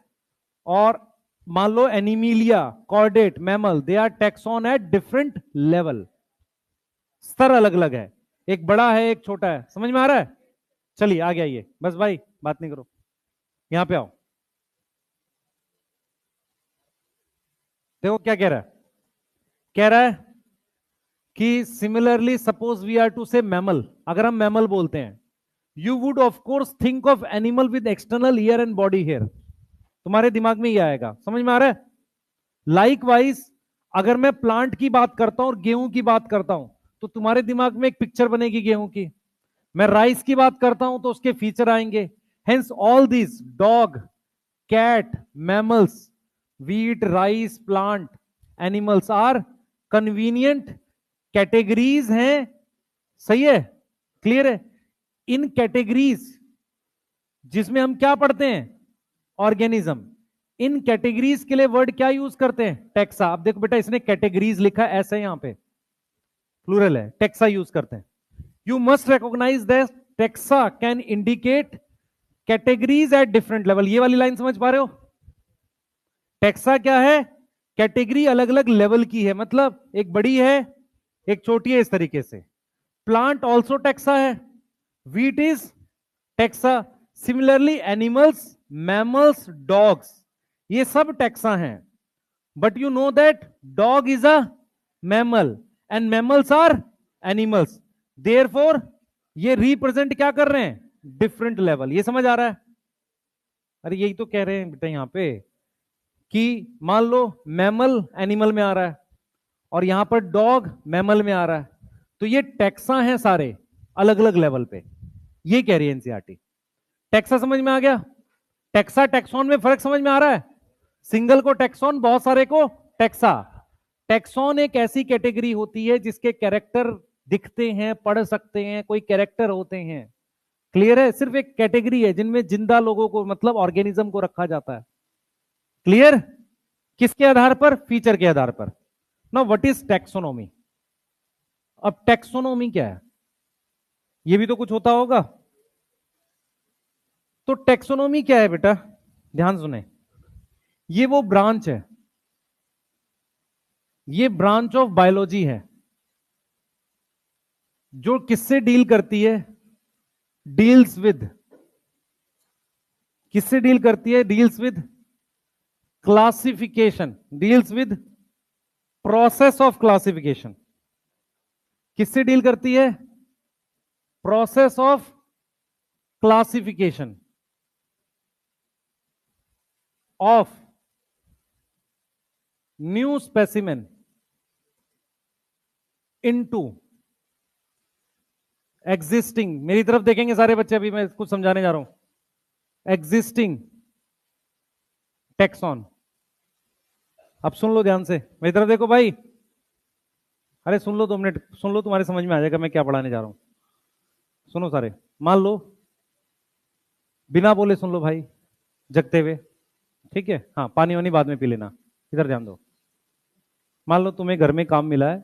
और मान लो Animalia, chordate, mammal, they are taxon at different level, स्तर अलग अलग है, एक बड़ा है एक छोटा है, समझ में आ रहा है? चलिए आगे आइए, बस भाई बात नहीं करो, यहां पे आओ। देखो क्या कह रहा है, कह रहा है कि similarly suppose we are to say mammal, अगर हम मैमल बोलते हैं, you would of course think of animal with external ear and body hair, तुम्हारे दिमाग में ये आएगा, समझ में आ रहा है? लाइकवाइज अगर मैं प्लांट की बात करता हूं और गेहूं की बात करता हूं तो तुम्हारे दिमाग में एक पिक्चर बनेगी गेहूं की, मैं राइस की बात करता हूं तो उसके फीचर आएंगे। Hence all this dog, cat, mammals, wheat, rice, plant, animals are convenient categories हैं, सही है, क्लियर है? इन कैटेगरीज जिसमें हम क्या पढ़ते हैं, ऑर्गेनिज्म, इन कैटेगरीज के लिए वर्ड क्या यूज करते हैं, टेक्सा। अब देखो बेटा इसने कैटेगरीज लिखा ऐसे, यहां पे प्लूरल है, टेक्सा यूज करते हैं। You must recognize that taxa can indicate categories at different level, ये वाली लाइन समझ पा रहे हो? टेक्सा क्या है, कैटेगरी अलग अलग लेवल की है, मतलब एक बड़ी है एक छोटी है, इस तरीके से। प्लांट ऑल्सो टेक्सा है, wheat is taxa, similarly animals, mammals, dogs, ये सब टेक्सा हैं। But you know that dog is a mammal and mammals are animals, therefore ये रिप्रेजेंट क्या कर रहे हैं, डिफरेंट लेवल, ये समझ आ रहा है? अरे यही तो कह रहे हैं बेटा यहां पे कि मान लो मैमल एनिमल में आ रहा है और यहां पर डॉग मैमल में आ रहा है, तो ये टेक्सा हैं सारे अलग अलग लेवल पे, ये कह रही है एनसीईआरटी। टेक्सा समझ में आ गया? टेक्सा टेक्सॉन में फर्क समझ में आ रहा है? सिंगल को टेक्सॉन, बहुत सारे को टेक्सा। टेक्सॉन एक ऐसी कैटेगरी होती है जिसके कैरेक्टर दिखते हैं, पढ़ सकते हैं, कोई कैरेक्टर होते हैं, क्लियर है? सिर्फ एक कैटेगरी है जिनमें जिंदा लोगों को, मतलब ऑर्गेनिज्म को रखा जाता है, क्लियर? किसके आधार पर, फीचर के आधार पर। Now what is taxonomy? अब टैक्सोनॉमी क्या है, ये भी तो कुछ होता होगा। तो टैक्सोनॉमी क्या है बेटा, ध्यान सुने, ये वो ब्रांच है, ये ब्रांच ऑफ बायोलॉजी है जो किससे डील करती है, डील्स विद, किससे डील करती है, deals with classification, deals with process of classification. किससे डील करती है, process of classification of new specimen into existing, मेरी तरफ देखेंगे सारे बच्चे, अभी मैं कुछ समझाने जा रहा हूं, एग्जिस्टिंग टेक्सॉन। अब सुन लो ध्यान से, मेरी तरफ देखो भाई, अरे सुन लो 2 मिनट, सुन लो, तुम्हारे समझ में आ जाएगा मैं क्या पढ़ाने जा रहा हूं। सुनो सारे, मान लो, बिना बोले सुन लो भाई, जगते हुए, ठीक है? हाँ, पानी वानी बाद में पी लेना, इधर ध्यान दो। मान लो तुम्हें घर में काम मिला है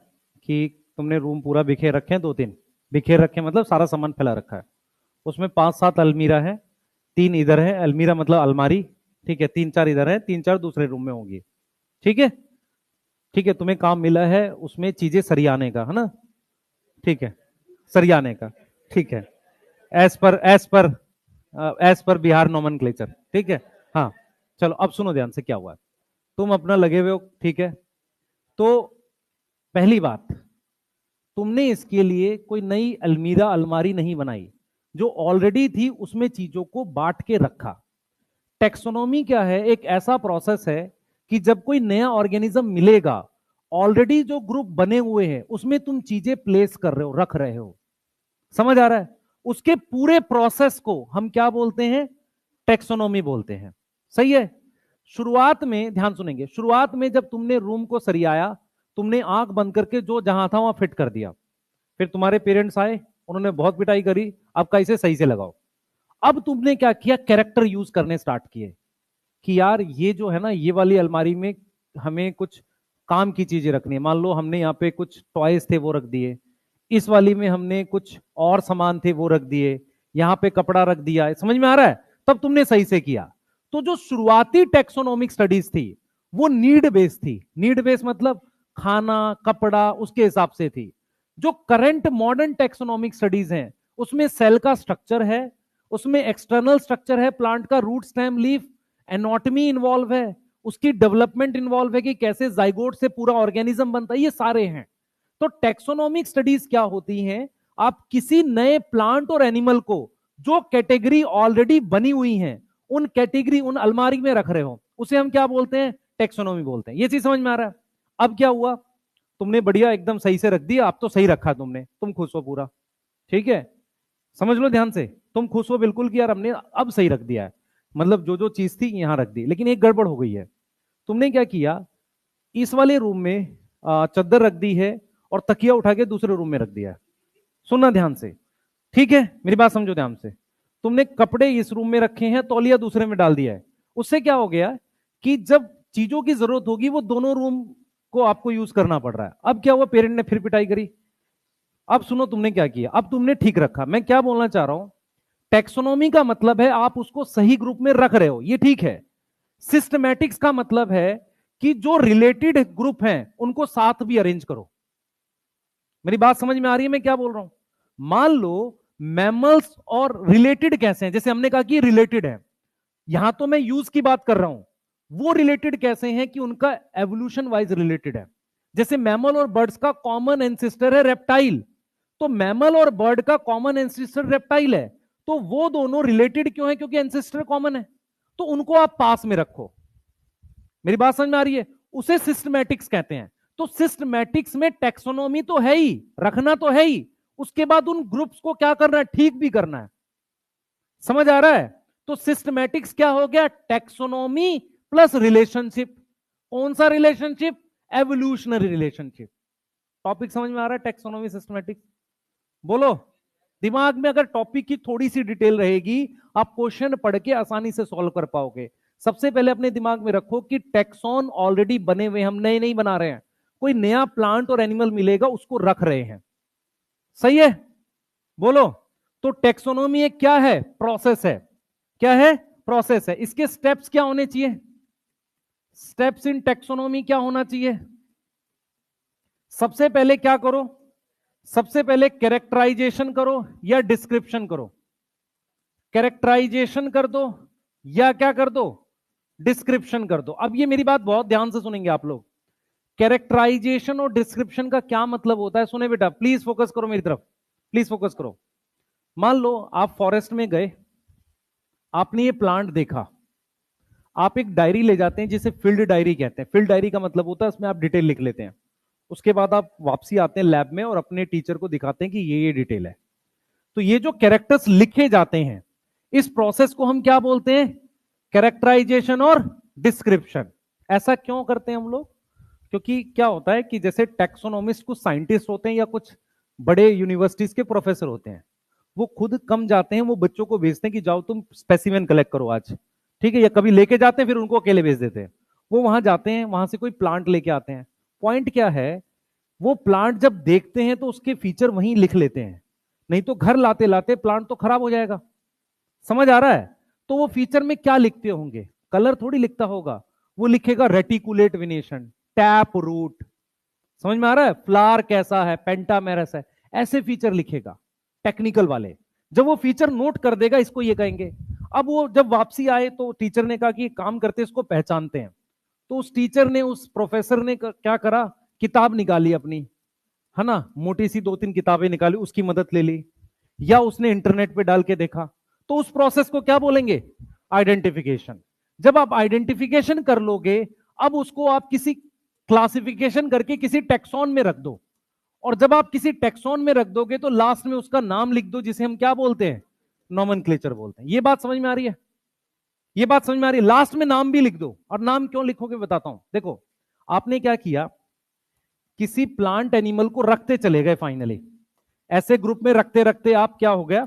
कि तुमने रूम पूरा बिखेर रखे हैं, 2-3 बिखेर रखे, मतलब सारा सामान फैला रखा है, उसमें 5-7 अलमीरा है, 3 इधर है, अलमीरा मतलब अलमारी, ठीक है, 3-4 इधर है, 3-4 दूसरे रूम में होंगी, ठीक है? ठीक है, तुम्हें काम मिला है उसमें चीजें सरियाने का, है ना? ठीक है, सरियाने का, ठीक है, एज पर बिहार नोमेनक्लेचर, ठीक है? हाँ, चलो अब सुनो ध्यान से क्या हुआ है। तुम अपना लगे हुए हो, ठीक है? तो पहली बात, तुमने इसके लिए कोई नई अलमीरा अलमारी नहीं बनाई, जो ऑलरेडी थी उसमें चीजों को बांट के रखा। टेक्सोनोमी क्या है, एक ऐसा प्रोसेस है कि जब कोई नया ऑर्गेनिज्म मिलेगा, ऑलरेडी जो ग्रुप बने हुए हैं उसमें तुम चीजें प्लेस कर रहे हो, रख रहे हो, समझ आ रहा है? उसके पूरे प्रोसेस को हम क्या बोलते हैं, टेक्सोनोमी बोलते हैं, सही है? शुरुआत में ध्यान सुनेंगे, शुरुआत में जब तुमने रूम को सरियाया, तुमने आंख बंद करके जो जहां था वहां फिट कर दिया, फिर तुम्हारे पेरेंट्स आए, उन्होंने बहुत पिटाई करी, अब का इसे सही से लगाओ। अब तुमने क्या किया, कैरेक्टर यूज करने स्टार्ट किए कि यार ये जो है ना, ये वाली अलमारी में हमें कुछ काम की चीजें रखनी है, मान लो हमने यहाँ पे कुछ टॉयज थे वो रख दिए, इस वाली में हमने कुछ और सामान थे वो रख दिए, यहाँ पे कपड़ा रख दिया, समझ में आ रहा है? तब तुमने सही से किया। तो जो शुरुआती टेक्सोनोमिक स्टडीज थी वो नीड बेस थी। नीड बेस मतलब खाना कपड़ा उसके हिसाब से थी। जो करंट मॉडर्न टेक्सोनोमिक स्टडीज हैं उसमें सेल का स्ट्रक्चर है, उसमें एक्सटर्नल स्ट्रक्चर है, प्लांट का root stem leaf, anatomy involve है, उसकी डेवलपमेंट इन्वॉल्व है कि कैसे जाइगोट से पूरा ऑर्गेनिज्म बनता है, ये सारे हैं। तो टेक्सोनोमिक स्टडीज क्या होती हैं, आप किसी नए प्लांट और एनिमल को जो कैटेगरी ऑलरेडी बनी हुई है उन कैटेगरी उन अलमारी में रख रहे हो, उसे हम क्या बोलते हैं, टेक्सोनोमी बोलते हैं। ये चीज समझ में आ रहा है। अब क्या हुआ, तुमने बढ़िया एकदम सही से रख दिया, आप तो सही रखा तुमने, तुम खुश हो पूरा, ठीक है। समझ लो ध्यान से, तुम खुश हो बिल्कुल कि यार हमने अब सही रख दिया है, मतलब जो जो चीज थी यहां रख दी। लेकिन एक गड़बड़ हो गई है, तुमने क्या किया, इस वाले रूम में चद्दर रख दी है और तकिया उठा के दूसरे रूम में रख दिया है। सुनना ध्यान से, ठीक है, मेरी बात समझो ध्यान से। तुमने कपड़े इस रूम में रखे हैं, तौलिया दूसरे में डाल दिया है। उससे क्या हो गया कि जब चीजों की जरूरत होगी वो दोनों रूम को आपको यूज करना पड़ रहा है। अब क्या हुआ, पेरेंट ने फिर पिटाई करी। अब सुनो तुमने क्या किया, अब तुमने ठीक रखा। मैं क्या बोलना चाह रहा हूं, टेक्सोनोमी का मतलब है आप उसको सही ग्रुप में रख रहे हो, ये ठीक है। सिस्टमैटिक्स का मतलब है कि जो रिलेटेड ग्रुप हैं उनको साथ भी अरेंज करो। मेरी बात समझ में आ रही है मैं क्या बोल रहा हूं। मान लो मैमल्स और रिलेटेड कैसे हैं, जैसे हमने कहा कि रिलेटेड है, यहां तो मैं यूज की बात कर रहा हूं। वो रिलेटेड कैसे हैं कि उनका एवोल्यूशन वाइज रिलेटेड है। जैसे मैमल और बर्ड्स का कॉमन एंसेस्टर है रेप्टाइल, तो मैमल और बर्ड का कॉमन एंसेस्टर रेप्टाइल है, तो वो दोनों रिलेटेड क्यों है, क्योंकि एंसेस्टर कॉमन है। तो उनको आप पास में रखो। मेरी बात समझ में आ रही है, उसे सिस्टमैटिक्स कहते हैं। तो सिस्टमैटिक्स में टेक्सोनोमी तो है ही, रखना तो है ही, उसके बाद उन ग्रुप्स को क्या करना है, ठीक भी करना है। समझ आ रहा है। तो सिस्टमैटिक्स क्या हो गया, टेक्सोनोमी प्लस रिलेशनशिप। कौन सा रिलेशनशिप, एवोल्यूशनरी रिलेशनशिप। टॉपिक समझ में आ रहा है, टेक्सोनोमी सिस्टमैटिक्स। बोलो, दिमाग में अगर टॉपिक की थोड़ी सी डिटेल रहेगी आप क्वेश्चन पढ़ के आसानी से सॉल्व कर पाओगे। सबसे पहले अपने दिमाग में रखो कि टेक्सोन ऑलरेडी बने हुए, हम नए नहीं बना रहे हैं। कोई नया प्लांट और एनिमल मिलेगा उसको रख रहे हैं, सही है। बोलो, तो टेक्सोनोमी एक क्या है, प्रोसेस है। क्या है, प्रोसेस है। इसके स्टेप्स क्या होने चाहिए, स्टेप्स इन टेक्सोनोमी क्या होना चाहिए। सबसे पहले क्या करो, सबसे पहले कैरेक्टराइजेशन करो या डिस्क्रिप्शन करो। कैरेक्टराइजेशन कर दो या क्या कर दो, डिस्क्रिप्शन कर दो। अब ये मेरी बात बहुत ध्यान से सुनेंगे आप लोग। कैरेक्टराइजेशन और डिस्क्रिप्शन का क्या मतलब होता है, सुने बेटा, प्लीज फोकस करो मेरी तरफ, प्लीज फोकस करो। मान लो आप फॉरेस्ट में गए, आपने ये प्लांट देखा, आप एक डायरी ले जाते हैं जिसे फील्ड डायरी कहते हैं। फील्ड डायरी का मतलब होता है उसमें आप डिटेल लिख लेते हैं। उसके बाद आप वापसी आते हैं लैब में और अपने टीचर को दिखाते हैं कि ये डिटेल है। तो ये जो कैरेक्टर्स लिखे जाते हैं इस प्रोसेस को हम क्या बोलते हैं, कैरेक्टराइजेशन और डिस्क्रिप्शन। ऐसा क्यों करते हैं हम लोग, क्योंकि क्या होता है कि जैसे टैक्सोनॉमिस्ट कुछ साइंटिस्ट होते हैं या कुछ बड़े यूनिवर्सिटीज के प्रोफेसर होते हैं, वो खुद कम जाते हैं, वो बच्चों को भेजते हैं कि जाओ तुम स्पेसिमेन कलेक्ट करो आज, ठीक है, या कभी लेके जाते हैं फिर उनको अकेले भेज देते हैं। वो वहां जाते हैं, वहां से कोई प्लांट लेके आते हैं। पॉइंट क्या है, वो प्लांट जब देखते हैं तो उसके फीचर वहीं लिख लेते हैं, नहीं तो घर लाते लाते प्लांट तो खराब हो जाएगा। समझ आ रहा है। तो वो फीचर में क्या लिखते होंगे, कलर थोड़ी लिखता होगा, वो लिखेगा रेटिकुलेट विनेशन, टैप रूट, समझ में आ रहा है, फ्लावर कैसा है, पेंटामेरस है, ऐसे फीचर लिखेगा टेक्निकल वाले। जब वो फीचर नोट कर देगा इसको ये कहेंगे। अब वो जब वापसी आए तो टीचर ने कहा कि काम करते इसको पहचानते हैं। तो उस टीचर ने, उस प्रोफेसर ने क्या करा, किताब निकाली अपनी, है ना, मोटी सी 2-3 किताबें निकाली, उसकी मदद ले ली, या उसने इंटरनेट पे डाल के देखा। तो उस प्रोसेस को क्या बोलेंगे, आइडेंटिफिकेशन। जब आप आइडेंटिफिकेशन कर लोगे, अब उसको आप किसी क्लासिफिकेशन करके किसी टेक्सॉन में रख दो। और जब आप किसी टेक्सॉन में रख दोगे तो लास्ट में उसका नाम लिख दो जिसे हम क्या बोलते हैं, नोमेनक्लेचर बोलते हैं। ये बात समझ में आ रही है, ये बात समझ में आ रही है। लास्ट में नाम भी लिख दो। और नाम क्यों लिखोगे बताता हूं। देखो, आपने क्या किया, किसी प्लांट एनिमल को रखते चले गए, फाइनली ऐसे ग्रुप में रखते रखते आप क्या हो गया,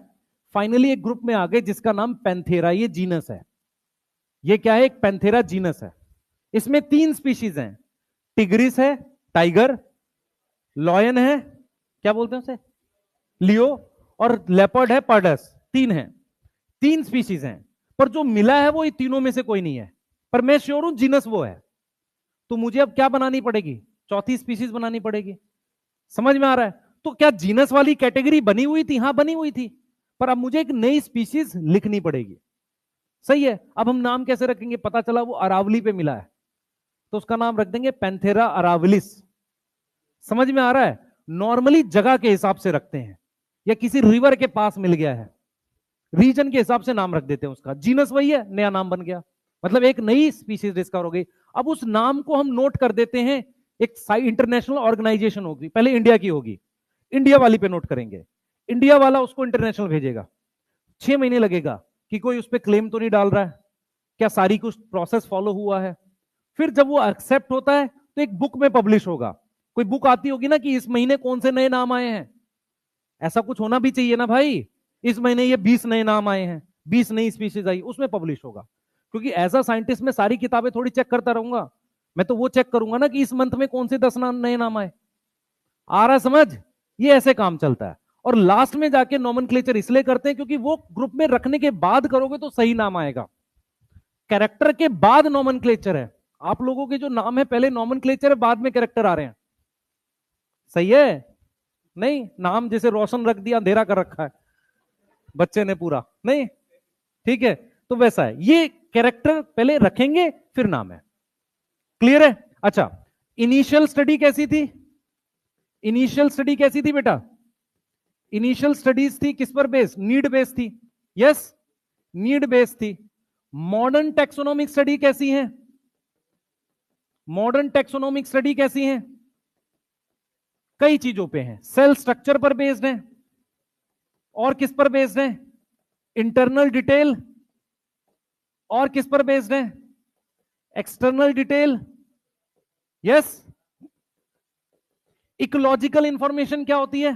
फाइनली एक ग्रुप में आ गए जिसका नाम पैंथेरा, ये जीनस है। ये क्या है, एक पैंथेरा जीनस है। इसमें 3 स्पीशीज हैं, टिग्रिस है, टाइगर, लॉयन है, क्या बोलते हैं उसे, लियो, और लेपर्ड है, पर्डस। 3 हैं, 3 स्पीशीज हैं। पर जो मिला है वो ये तीनों में से कोई नहीं है, पर मैं श्योर हूं जीनस वो है। तो मुझे अब क्या बनानी पड़ेगी, चौथी स्पीशीज बनानी पड़ेगी। समझ में आ रहा है? तो क्या जीनस वाली कैटेगरी बनी हुई थी? हाँ बनी हुई थी, पर अब मुझे एक नई स्पीशीज लिखनी पड़ेगी। सही है। अब हम नाम कैसे रखेंगे? पता चला वो अरावली पे मिला है, तो उसका नाम रख देंगे पैंथेरा अरावलिस। समझ में आ रहा है? नॉर्मली जगह के हिसाब से रखते हैं, या किसी रिवर के पास मिल गया है, रीजन के हिसाब से नाम रख देते हैं उसका। जीनस वही है, नया नाम बन गया, मतलब एक नई स्पीशीज डिस्कवर हो गई। अब उस नाम को हम नोट कर देते हैं, एक इंटरनेशनल ऑर्गेनाइजेशन होगी, पहले इंडिया की होगी, इंडिया वाली पे नोट करेंगे, इंडिया वाला उसको इंटरनेशनल भेजेगा। 6 महीने लगेगा कि कोई उस पर क्लेम तो नहीं डाल रहा है, क्या सारी कुछ प्रोसेस फॉलो हुआ है। फिर जब वो एक्सेप्ट होता है तो एक बुक में पब्लिश होगा। कोई बुक आती होगी ना कि इस महीने कौन से नए नाम आए हैं, ऐसा कुछ होना भी चाहिए ना भाई। इस महीने ये 20 नए नाम आए हैं, 20 नई स्पीशीज आई, उसमें पब्लिश होगा। क्योंकि एज अ साइंटिस्ट मैं सारी किताबें थोड़ी चेक करता रहूंगा, मैं तो वो चेक करूंगा ना कि इस मंथ में कौन से 10 नए नाम आए। आ रहा समझ? ये ऐसे काम चलता है। और लास्ट में जाके नॉमेनक्लेचर इसलिए करते हैं क्योंकि वो ग्रुप में रखने के बाद करोगे तो सही नाम आएगा। कैरेक्टर के बाद नॉमेनक्लेचर है। आप लोगों के जो नाम है पहले नॉमेनक्लेचर है, बाद में कैरेक्टर आ रहे हैं। सही है? नहीं, नाम जैसे रोशन रख दिया, अंधेरा कर रखा है बच्चे ने पूरा, नहीं ठीक है, तो वैसा है। ये कैरेक्टर पहले रखेंगे फिर नाम है। क्लियर है? अच्छा, इनिशियल स्टडी कैसी थी? इनिशियल स्टडी कैसी थी बेटा? इनिशियल स्टडीज थी किस पर बेस? नीड बेस थी। यस, नीड बेस थी। मॉडर्न टेक्सोनोमिक स्टडी कैसी है? मॉडर्न टेक्सोनोमिक स्टडी कैसी है? कई चीजों पे है। सेल स्ट्रक्चर पर बेस्ड है, और किस पर बेस्ड है? Internal detail. और किस पर बेस्ड है? External detail. Yes. Ecological information क्या होती है?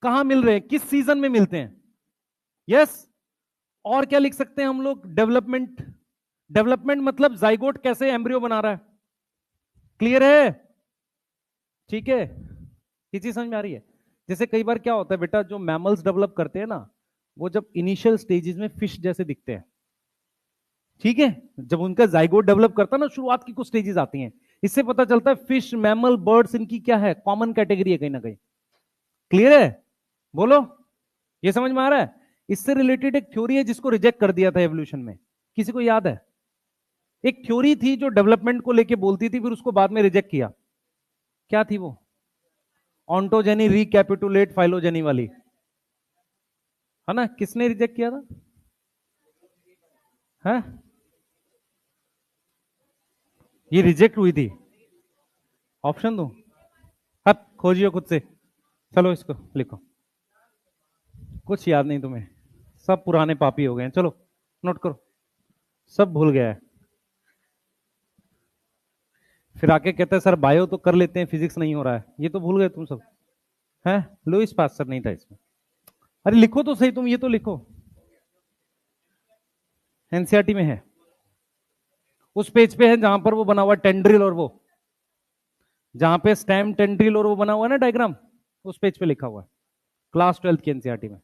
कहां मिल रहे हैं, किस सीजन में मिलते हैं? यस। और क्या लिख सकते हैं हम लोग? डेवलपमेंट। डेवलपमेंट मतलब जाइगोट कैसे एम्ब्रियो बना रहा है। क्लियर है? ठीक है, ये चीज समझ में आ रही है? जैसे कई बार क्या होता है बेटा, जो मैमल्स डेवलप करते हैं ना, वो जब इनिशियल स्टेजेस में फिश जैसे दिखते हैं, ठीक है, जब उनका जाइगोट डेवलप करता है ना, शुरुआत की कुछ स्टेजेस आती हैं, इससे पता चलता है फिश, मैमल, बर्ड्स, इनकी क्या है, कॉमन कैटेगरी है कहीं ना कहीं। क्लियर है? बोलो, ये समझ में आ रहा है? इससे रिलेटेड एक थ्योरी है जिसको रिजेक्ट कर दिया था एवोल्यूशन में, किसी को याद है? एक थ्योरी थी जो डेवलपमेंट को लेके बोलती थी, फिर उसको बाद में रिजेक्ट किया। क्या थी वो? ऑन्टोजेनी रिकैपिटुलेट फाइलोजेनी वाली, है ना? किसने रिजेक्ट किया था? है? ये रिजेक्ट हुई थी। ऑप्शन दो? अब खोजिए खुद से, चलो इसको लिखो। कुछ याद नहीं तुम्हें, सब पुराने पापी हो गए हैं। चलो नोट करो, सब भूल गया है। फिर आके कहते हैं सर बायो तो कर लेते हैं, फिजिक्स नहीं हो रहा है। ये तो भूल गए तुम सब, हैं? लुईस पास्टर नहीं था इसमें। अरे लिखो तो सही तुम, ये तो लिखो। एनसीईआरटी में है, उस पेज पे है जहां पर वो बना हुआ टेंड्रिल, और वो जहां पे स्टेम, टेंड्रिल और वो बना हुआ है ना डायग्राम, उस पेज पे लिखा हुआ है, क्लास 12 की एनसीईआरटी में।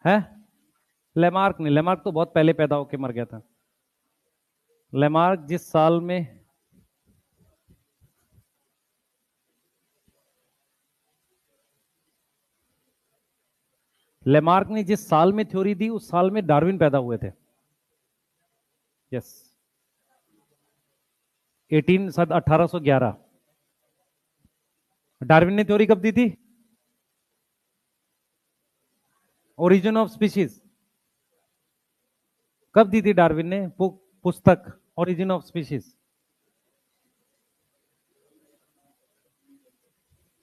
है? लेमार्क नहीं, लेमार्क तो बहुत पहले पैदा होके मर गया था। लेमार्क जिस साल में, लेमार्क ने जिस साल में थ्योरी दी, उस साल में डार्विन पैदा हुए थे। यस, 1811 डार्विन ने थ्योरी कब दी थी? ओरिजिन ऑफ स्पीशीज कब दी थी डार्विन ने? पुस्तक ओरिजिन ऑफ स्पीशीज।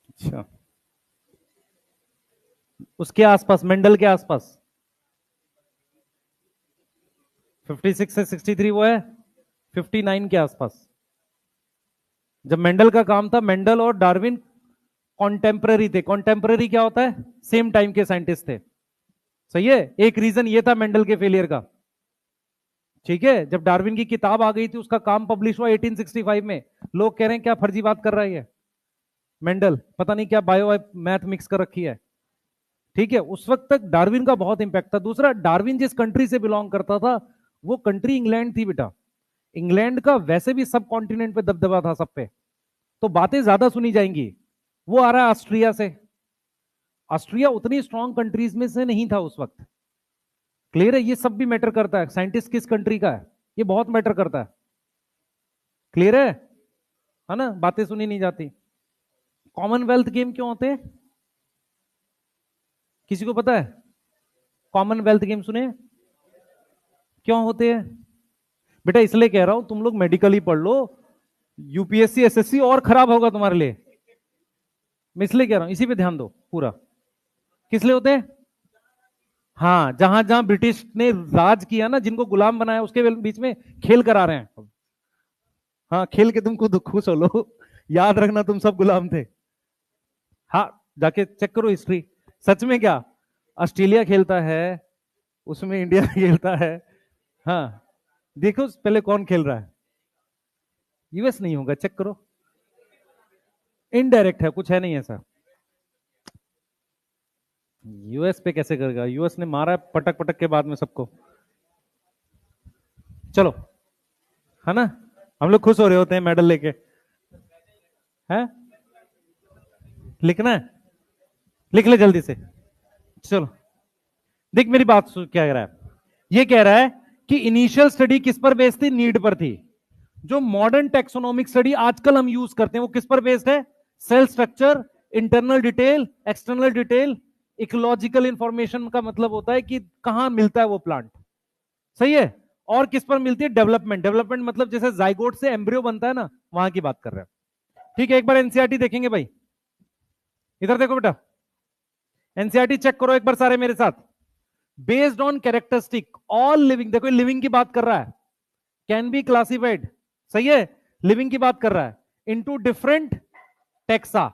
अच्छा, उसके आसपास, मेंडल के आसपास 56 से 63 वो है 59 के आसपास, जब मेंडल का काम था। मेंडल और डार्विन कॉन्टेम्पररी थे। कॉन्टेम्पररी क्या होता है? सेम टाइम के साइंटिस्ट थे। सही है? एक रीजन ये था मेंडल के फेलियर का, ठीक है। जब डार्विन की किताब आ गई थी, उसका काम पब्लिश हुआ 1865 में, लोग कह रहे हैं क्या फर्जी बात कर रहा है ये मेंडल, पता नहीं क्या बायो मैथ मिक्स कर रखी है। ठीक है, उस वक्त तक डार्विन का बहुत इंपैक्ट था। दूसरा, डार्विन जिस कंट्री से बिलोंग करता था वो कंट्री इंग्लैंड थी बेटा। इंग्लैंड का वैसे भी सब कॉन्टिनेंट पे दबदबा था सब पे, तो बातें ज्यादा सुनी जाएंगी। वो आ रहा है ऑस्ट्रिया से। ऑस्ट्रिया उतनी स्ट्रॉन्ग कंट्रीज में से नहीं था उस वक्त। क्लियर है? ये सब भी मैटर करता है, साइंटिस्ट किस कंट्री का है ये बहुत मैटर करता है। क्लियर है ना? बातें सुनी नहीं जाती। कॉमनवेल्थ गेम क्यों होते हैं? किसी को पता है? कॉमनवेल्थ गेम सुने? क्यों होते हैं बेटा? इसलिए कह रहा हूं तुम लोग मेडिकल ही पढ़ लो, यूपीएससी एसएससी और खराब होगा तुम्हारे लिए। मैं इसलिए कह रहा हूं, इसी पे ध्यान दो पूरा। किस लिए होते हैं? हाँ, जहां जहां ब्रिटिश ने राज किया ना, जिनको गुलाम बनाया, उसके बीच में खेल करा रहे हैं। हाँ, खेल के तुम खुद खुश हो लो, याद रखना तुम सब गुलाम थे। हाँ, जाके चेक करो हिस्ट्री। सच में क्या ऑस्ट्रेलिया खेलता है, उसमें इंडिया खेलता है। हाँ, देखो पहले कौन खेल रहा है। यूएस नहीं होगा, चेक करो। इनडायरेक्ट है, कुछ है नहीं ऐसा। यूएस पे कैसे करेगा? यूएस ने मारा है पटक पटक के बाद में सबको। चलो, है ना? हम लोग खुश हो रहे होते हैं मेडल लेके। हैं? लिखना है? लिख ले जल्दी से। चलो, देख मेरी बात क्या कह रहा है। ये कह रहा है कि इनिशियल स्टडी किस पर बेस्ड थी? नीड पर थी। जो मॉडर्न टेक्सोनोमिक स्टडी आजकल हम यूज करते हैं वो किस पर बेस्ड है? Cell structure, internal detail, external detail, ecological information का मतलब होता है कि कहां मिलता है वो प्लांट। सही है? और किस पर मिलती है? डेवलपमेंट। डेवलपमेंट मतलब जैसे जाइगोट से एम्ब्रियो बनता है ना, वहां की बात कर रहे हैं। ठीक है, एक बार एनसीईआरटी देखेंगे भाई। इधर देखो बेटा, एनसीईआरटी चेक करो एक बार सारे मेरे साथ। Based on characteristic all living, देखो लिविंग की बात कर रहा है, कैन बी क्लासिफाइड। सही है? लिविंग की बात कर रहा है, इनटू डिफरेंट टेक्सा।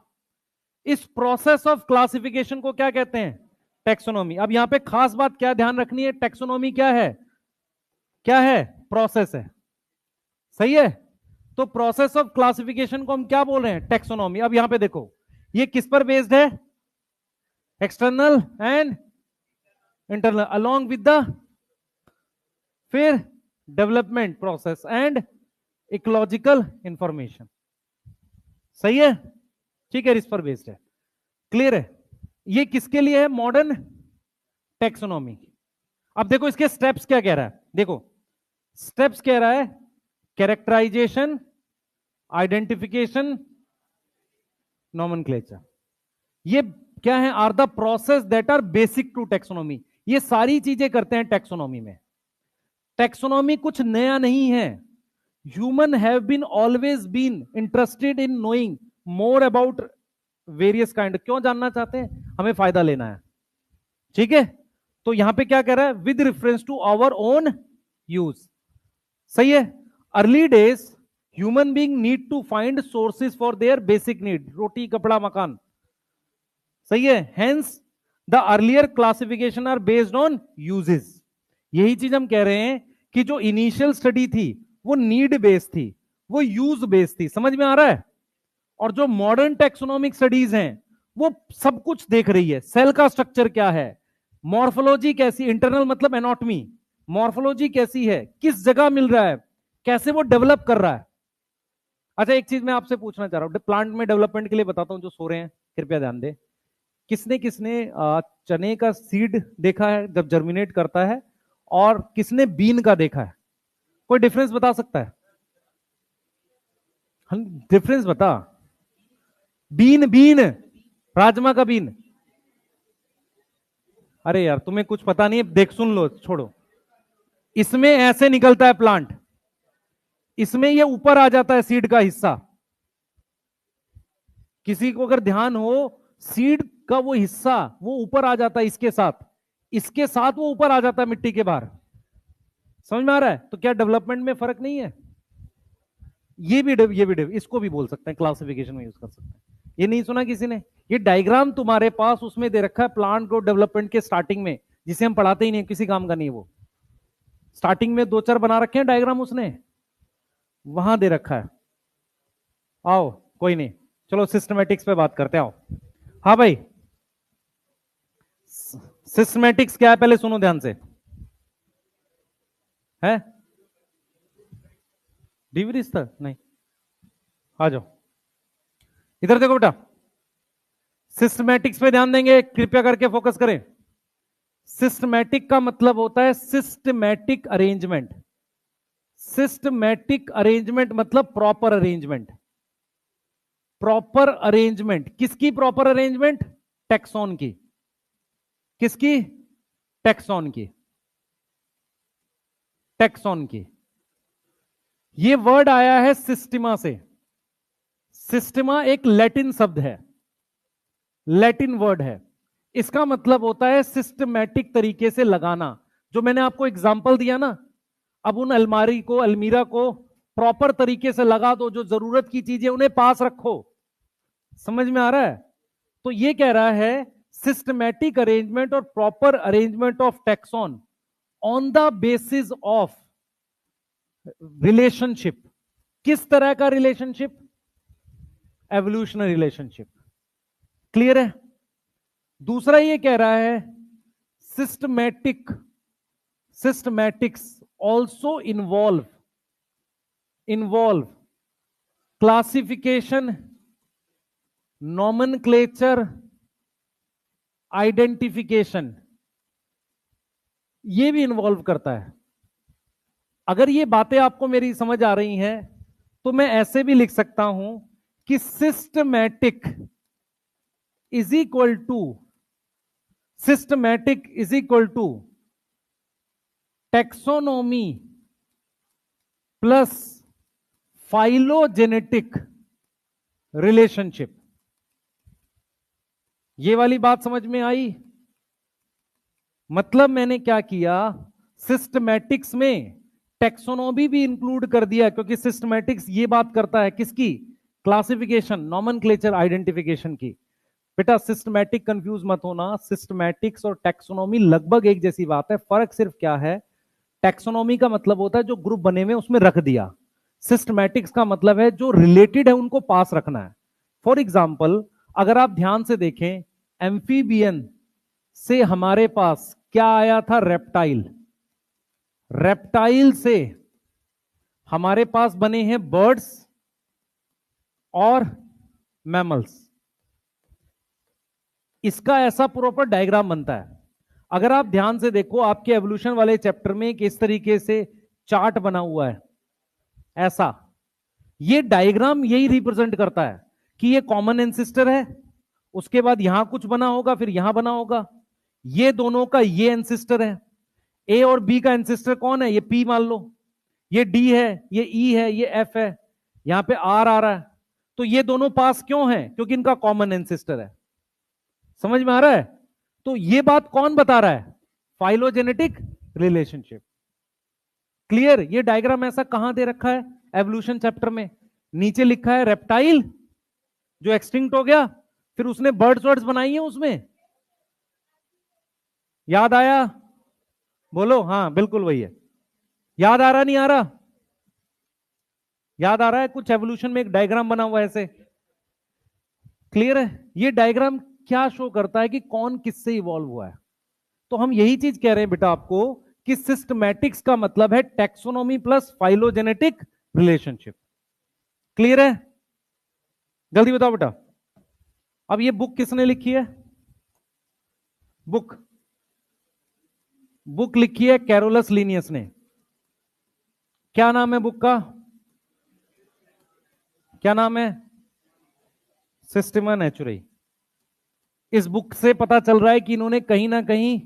इस प्रोसेस ऑफ क्लासिफिकेशन को क्या कहते हैं? टेक्सोनॉमी। अब यहां पे खास बात क्या ध्यान रखनी है? टेक्सोनॉमी क्या है? क्या है? प्रोसेस है। सही है? तो प्रोसेस ऑफ क्लासिफिकेशन को हम क्या बोल रहे हैं? टेक्सोनॉमी। अब यहां पे देखो, ये किस पर बेस्ड है? External and internal along with the, फिर development process and ecological information. सही है? ठीक है, इस पर बेस्ड है। क्लियर है? ये किसके लिए है? Modern taxonomy. अब देखो इसके स्टेप्स क्या कह रहा है। देखो स्टेप्स कह रहा है, कैरेक्टराइजेशन, आइडेंटिफिकेशन, नॉमेनक्लेचर। ये क्या है? Are the process that are basic to taxonomy. ये सारी चीजें करते हैं टेक्सोनॉमी में। टेक्सोनॉमी कुछ नया नहीं है। Human have been always been interested in knowing more about various kind. क्यों जानना चाहते हैं? हमें फायदा लेना है। ठीक है? तो यहां पे क्या कह रहा है? With reference to our own use. सही है? Early days human being need to find sources for their basic need, roti kapda makaan. सही है? Hence the earlier classification are based on uses. यही चीज हम कह रहे हैं कि जो इनिशियल स्टडी थी वो नीड बेस्ड थी, वो यूज बेस्ड थी। समझ में आ रहा है? और जो मॉडर्न टेक्सोनोमिक स्टडीज हैं वो सब कुछ देख रही है। सेल का स्ट्रक्चर क्या है, मॉर्फोलॉजी कैसी, इंटरनल मतलब एनाटॉमी, मॉर्फोलॉजी कैसी है, किस जगह मिल रहा है, कैसे वो डेवलप कर रहा है। अच्छा, एक चीज मैं आपसे पूछना चाह रहा हूं, प्लांट में डेवलपमेंट के लिए बताता हूं, जो सो रहे हैं कृपया ध्यान दे। किसने किसने चने का सीड देखा है जब जर्मिनेट करता है, और किसने बीन का देखा है? कोई डिफरेंस बता सकता है? डिफरेंस बता। बीन, बीन, राजमा का बीन। अरे यार तुम्हें कुछ पता नहीं है, देख सुन लो, छोड़ो। इसमें ऐसे निकलता है प्लांट, इसमें ये ऊपर आ जाता है सीड का हिस्सा। किसी को अगर ध्यान हो, सीड का वो हिस्सा वो ऊपर आ जाता है, इसके साथ, इसके साथ वो ऊपर आ जाता है मिट्टी के बाहर। समझ में आ रहा है? तो क्या डेवलपमेंट में फर्क नहीं है? ये भी इसको भी बोल सकते हैं, क्लासिफिकेशन में यूज कर सकते हैं। ये नहीं सुना किसी ने? ये डायग्राम तुम्हारे पास उसमें दे रखा है, प्लांट ग्रोथ डेवलपमेंट के स्टार्टिंग में, जिसे हम पढ़ाते ही नहीं, किसी काम का नहीं। वो स्टार्टिंग में दो चार बना रखे हैं डायग्राम उसने, वहां दे रखा है। आओ, कोई नहीं, चलो सिस्टमेटिक्स पे बात करते हैं। आओ। हाँ भाई, सिस्टमैटिक्स क्या है पहले सुनो ध्यान से, है डिवरीज था नहीं, आ जाओ इधर देखो बेटा, सिस्टमैटिक्स पे ध्यान देंगे, कृपया करके फोकस करें। सिस्टमैटिक का मतलब होता है सिस्टमैटिक अरेंजमेंट। सिस्टमैटिक अरेंजमेंट मतलब प्रॉपर अरेंजमेंट। प्रॉपर अरेंजमेंट किसकी प्रॉपर अरेंजमेंट? टैक्सॉन की। किसकी? टैक्सॉन की। टैक्सॉन की। ये वर्ड आया है सिस्टिमा से। सिस्टिमा एक लैटिन शब्द है, लैटिन वर्ड है। इसका मतलब होता है सिस्टमैटिक तरीके से लगाना। जो मैंने आपको एग्जांपल दिया ना, अब उन अलमारी को, अलमीरा को प्रॉपर तरीके से लगा दो, जो जरूरत की चीजें उन्हें पास रखो। समझ में आ रहा है? तो ये कह रहा है सिस्टमैटिक अरेंजमेंट और proper arrangement of taxon on the basis of relationship. किस तरह का रिलेशनशिप? Evolutionary relationship. क्लियर है? दूसरा ये कह रहा है systematics also involve classification, nomenclature, identification. ये भी इन्वॉल्व करता है। अगर ये बातें आपको मेरी समझ आ रही हैं तो मैं ऐसे भी लिख सकता हूं कि systematic is equal to taxonomy plus phylogenetic relationship. ये वाली बात समझ में आई? मतलब मैंने क्या किया, सिस्टमैटिक्स में टैक्सोनॉमी भी इंक्लूड कर दिया, क्योंकि सिस्टमैटिक्स ये बात करता है किसकी? क्लासिफिकेशन, नॉमेनक्लेचर, आइडेंटिफिकेशन की। बेटा सिस्टमैटिक कंफ्यूज मत होना, सिस्टमैटिक्स और टैक्सोनॉमी लगभग एक जैसी बात है। फर्क सिर्फ क्या है, टैक्सोनॉमी का मतलब होता है जो ग्रुप बने हुए उसमें रख दिया, सिस्टमैटिक्स का मतलब है जो रिलेटेड है उनको पास रखना है। फॉर एग्जाम्पल अगर आप ध्यान से देखें, एम्फीबियन से हमारे पास क्या आया था? रेप्टाइल। रेप्टाइल से हमारे पास बने हैं बर्ड्स और मैमल्स। इसका ऐसा प्रॉपर डायग्राम बनता है। अगर आप ध्यान से देखो, आपके एवोल्यूशन वाले चैप्टर में किस तरीके से चार्ट बना हुआ है, ऐसा ये डायग्राम यही रिप्रेजेंट करता है कि ये कॉमन एंसिस्टर है, उसके बाद यहां कुछ बना होगा, फिर यहां बना होगा, ये दोनों का ये एंसिस्टर है। ए और बी का एंसिस्टर कौन है? ये पी मान लो, ये डी है, ये ई है, ये एफ है, यहां पे आर आ रहा है। तो ये दोनों पास क्यों है? क्योंकि इनका कॉमन एंसिस्टर है। समझ में आ रहा है? तो ये बात कौन बता रहा है? Phylogenetic relationship. क्लियर? ये डायग्राम ऐसा कहां दे रखा है? एवोल्यूशन चैप्टर में। नीचे लिखा है रेप्टाइल जो एक्सटिंक्ट हो गया, फिर उसने बर्ड्स वर्ड्स बनाई है उसमें। याद आया? बोलो हाँ, बिल्कुल वही है। याद आ रहा नहीं आ रहा? याद आ रहा है? कुछ एवोल्यूशन में एक डायग्राम बना हुआ है ऐसे। क्लियर है? ये डायग्राम क्या शो करता है कि कौन किससे इवॉल्व हुआ है। तो हम यही चीज कह रहे हैं बेटा आपको कि सिस्टमैटिक्स का मतलब है taxonomy plus phylogenetic relationship. Clear है? जल्दी बताओ बेटा। अब ये बुक किसने लिखी है? बुक बुक लिखी है कैरोलस लीनियस ने। क्या नाम है बुक का? क्या नाम है? सिस्टेमा नेचुराई। इस बुक से पता चल रहा है कि इन्होंने कहीं ना कहीं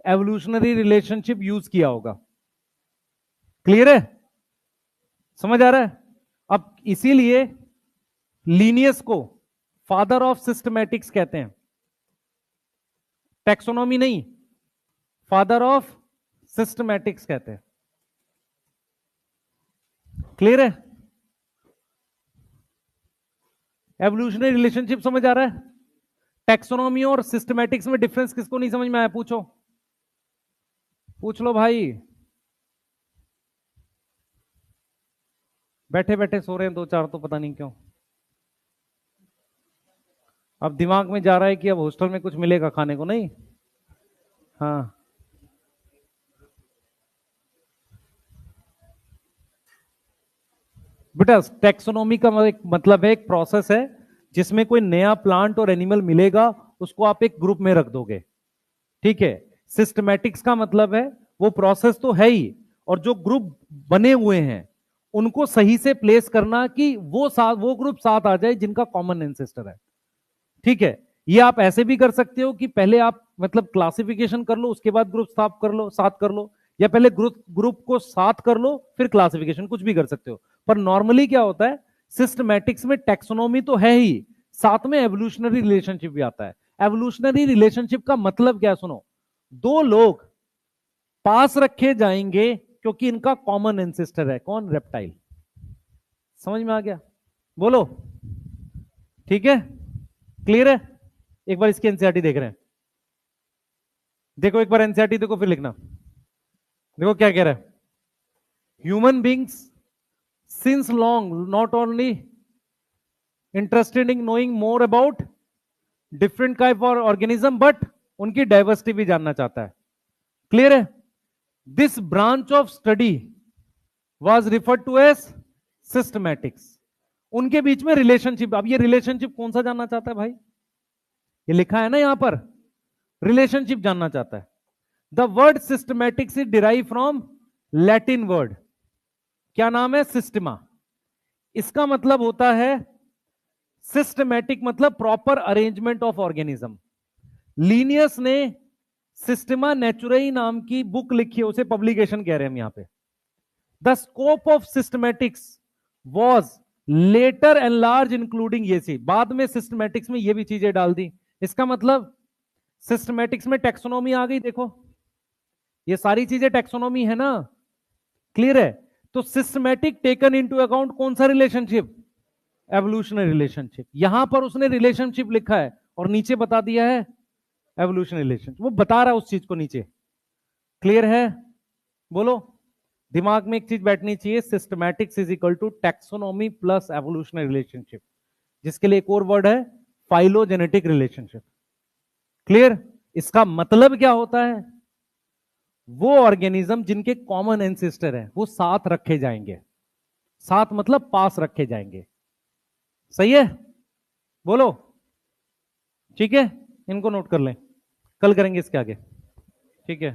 एवोल्यूशनरी रिलेशनशिप यूज किया होगा। क्लियर है? समझ आ रहा है? अब इसीलिए लीनियस को फादर ऑफ सिस्टमैटिक्स कहते हैं। टैक्सोनॉमी नहीं, फादर ऑफ सिस्टमैटिक्स कहते हैं। क्लियर है? एवोल्यूशनरी रिलेशनशिप समझ आ रहा है? टैक्सोनॉमी और सिस्टमैटिक्स में डिफरेंस किसको नहीं समझ में आया? पूछो, पूछ लो भाई। बैठे बैठे सो रहे हैं दो चार तो पता नहीं क्यों। अब दिमाग में जा रहा है कि अब हॉस्टल में कुछ मिलेगा खाने को, नहीं? हाँ, बेटा टेक्सोनॉमी का एक मतलब है, एक प्रोसेस है जिसमें कोई नया प्लांट और एनिमल मिलेगा, उसको आप एक ग्रुप में रख दोगे। ठीक है। सिस्टमैटिक्स का मतलब है वो प्रोसेस तो है ही, और जो ग्रुप बने हुए हैं उनको सही से प्लेस करना कि वो ग्रुप साथ आ जाए जिनका कॉमन एंसेस्टर है। ठीक है। ये आप ऐसे भी कर सकते हो कि पहले आप मतलब क्लासिफिकेशन कर लो, उसके बाद ग्रुप साफ कर लो, साथ कर लो, या पहले ग्रुप ग्रुप को साथ कर लो फिर क्लासिफिकेशन, कुछ भी कर सकते हो। पर नॉर्मली क्या होता है, सिस्टमैटिक्स में टेक्सोनॉमी तो है ही, साथ में एवोल्यूशनरी रिलेशनशिप भी आता है। एवोल्यूशनरी रिलेशनशिप का मतलब क्या है, सुनो। दो लोग पास रखे जाएंगे क्योंकि इनका कॉमन एंसेस्टर है, कौन, रेप्टाइल। समझ में आ गया, बोलो। ठीक है, क्लियर है। एक बार इसकी एनसीईआरटी देख रहे हैं, देखो एक बार एनसीईआरटी देखो फिर लिखना। देखो क्या कह रहा है, human beings since long not only interested in knowing more about different type और ऑर्गेनिज्म, बट उनकी डाइवर्सिटी भी जानना चाहता है। क्लियर है। This branch of study was referred to as systematics. उनके बीच में रिलेशनशिप, अब ये रिलेशनशिप कौन सा जानना चाहता है भाई, ये लिखा है ना यहां पर, रिलेशनशिप जानना चाहता है। The word systematics is derive from Latin word, क्या नाम है, सिस्टमा। इसका मतलब होता है, सिस्टमैटिक मतलब proper arrangement of organism. Linnaeus ने सिस्टमा नेचुरई नाम की बुक लिखी है, उसे पब्लिकेशन कह रहे हैं हम यहां पे। The scope of systematics was later and large including ये सी, बाद में सिस्टमैटिक्स में ये भी चीजें डाल दी। इसका मतलब सिस्टमैटिक्स में टेक्सोनॉमी आ गई, देखो ये सारी चीजें टेक्सोनॉमी है ना, क्लियर है। तो सिस्टमैटिक टेकन इनटू अकाउंट कौन सा रिलेशनशिप, एवोल्यूशनरी रिलेशनशिप। यहां पर उसने रिलेशनशिप लिखा है और नीचे बता दिया है एवोल्यूशनरी रिलेशनशिप, वो बता रहा है उस चीज को नीचे। क्लियर है, बोलो। दिमाग में एक चीज बैठनी चाहिए, systematics is equal to taxonomy plus evolutionary relationship, जिसके लिए एक और वर्ड है, फाइलोजेनेटिक रिलेशनशिप। क्लियर। इसका मतलब क्या होता है, वो ऑर्गेनिज्म जिनके कॉमन एंसेस्टर है वो साथ रखे जाएंगे, साथ मतलब पास रखे जाएंगे। सही है, बोलो। ठीक है, इनको नोट कर लें, कल करेंगे इसके आगे। ठीक है।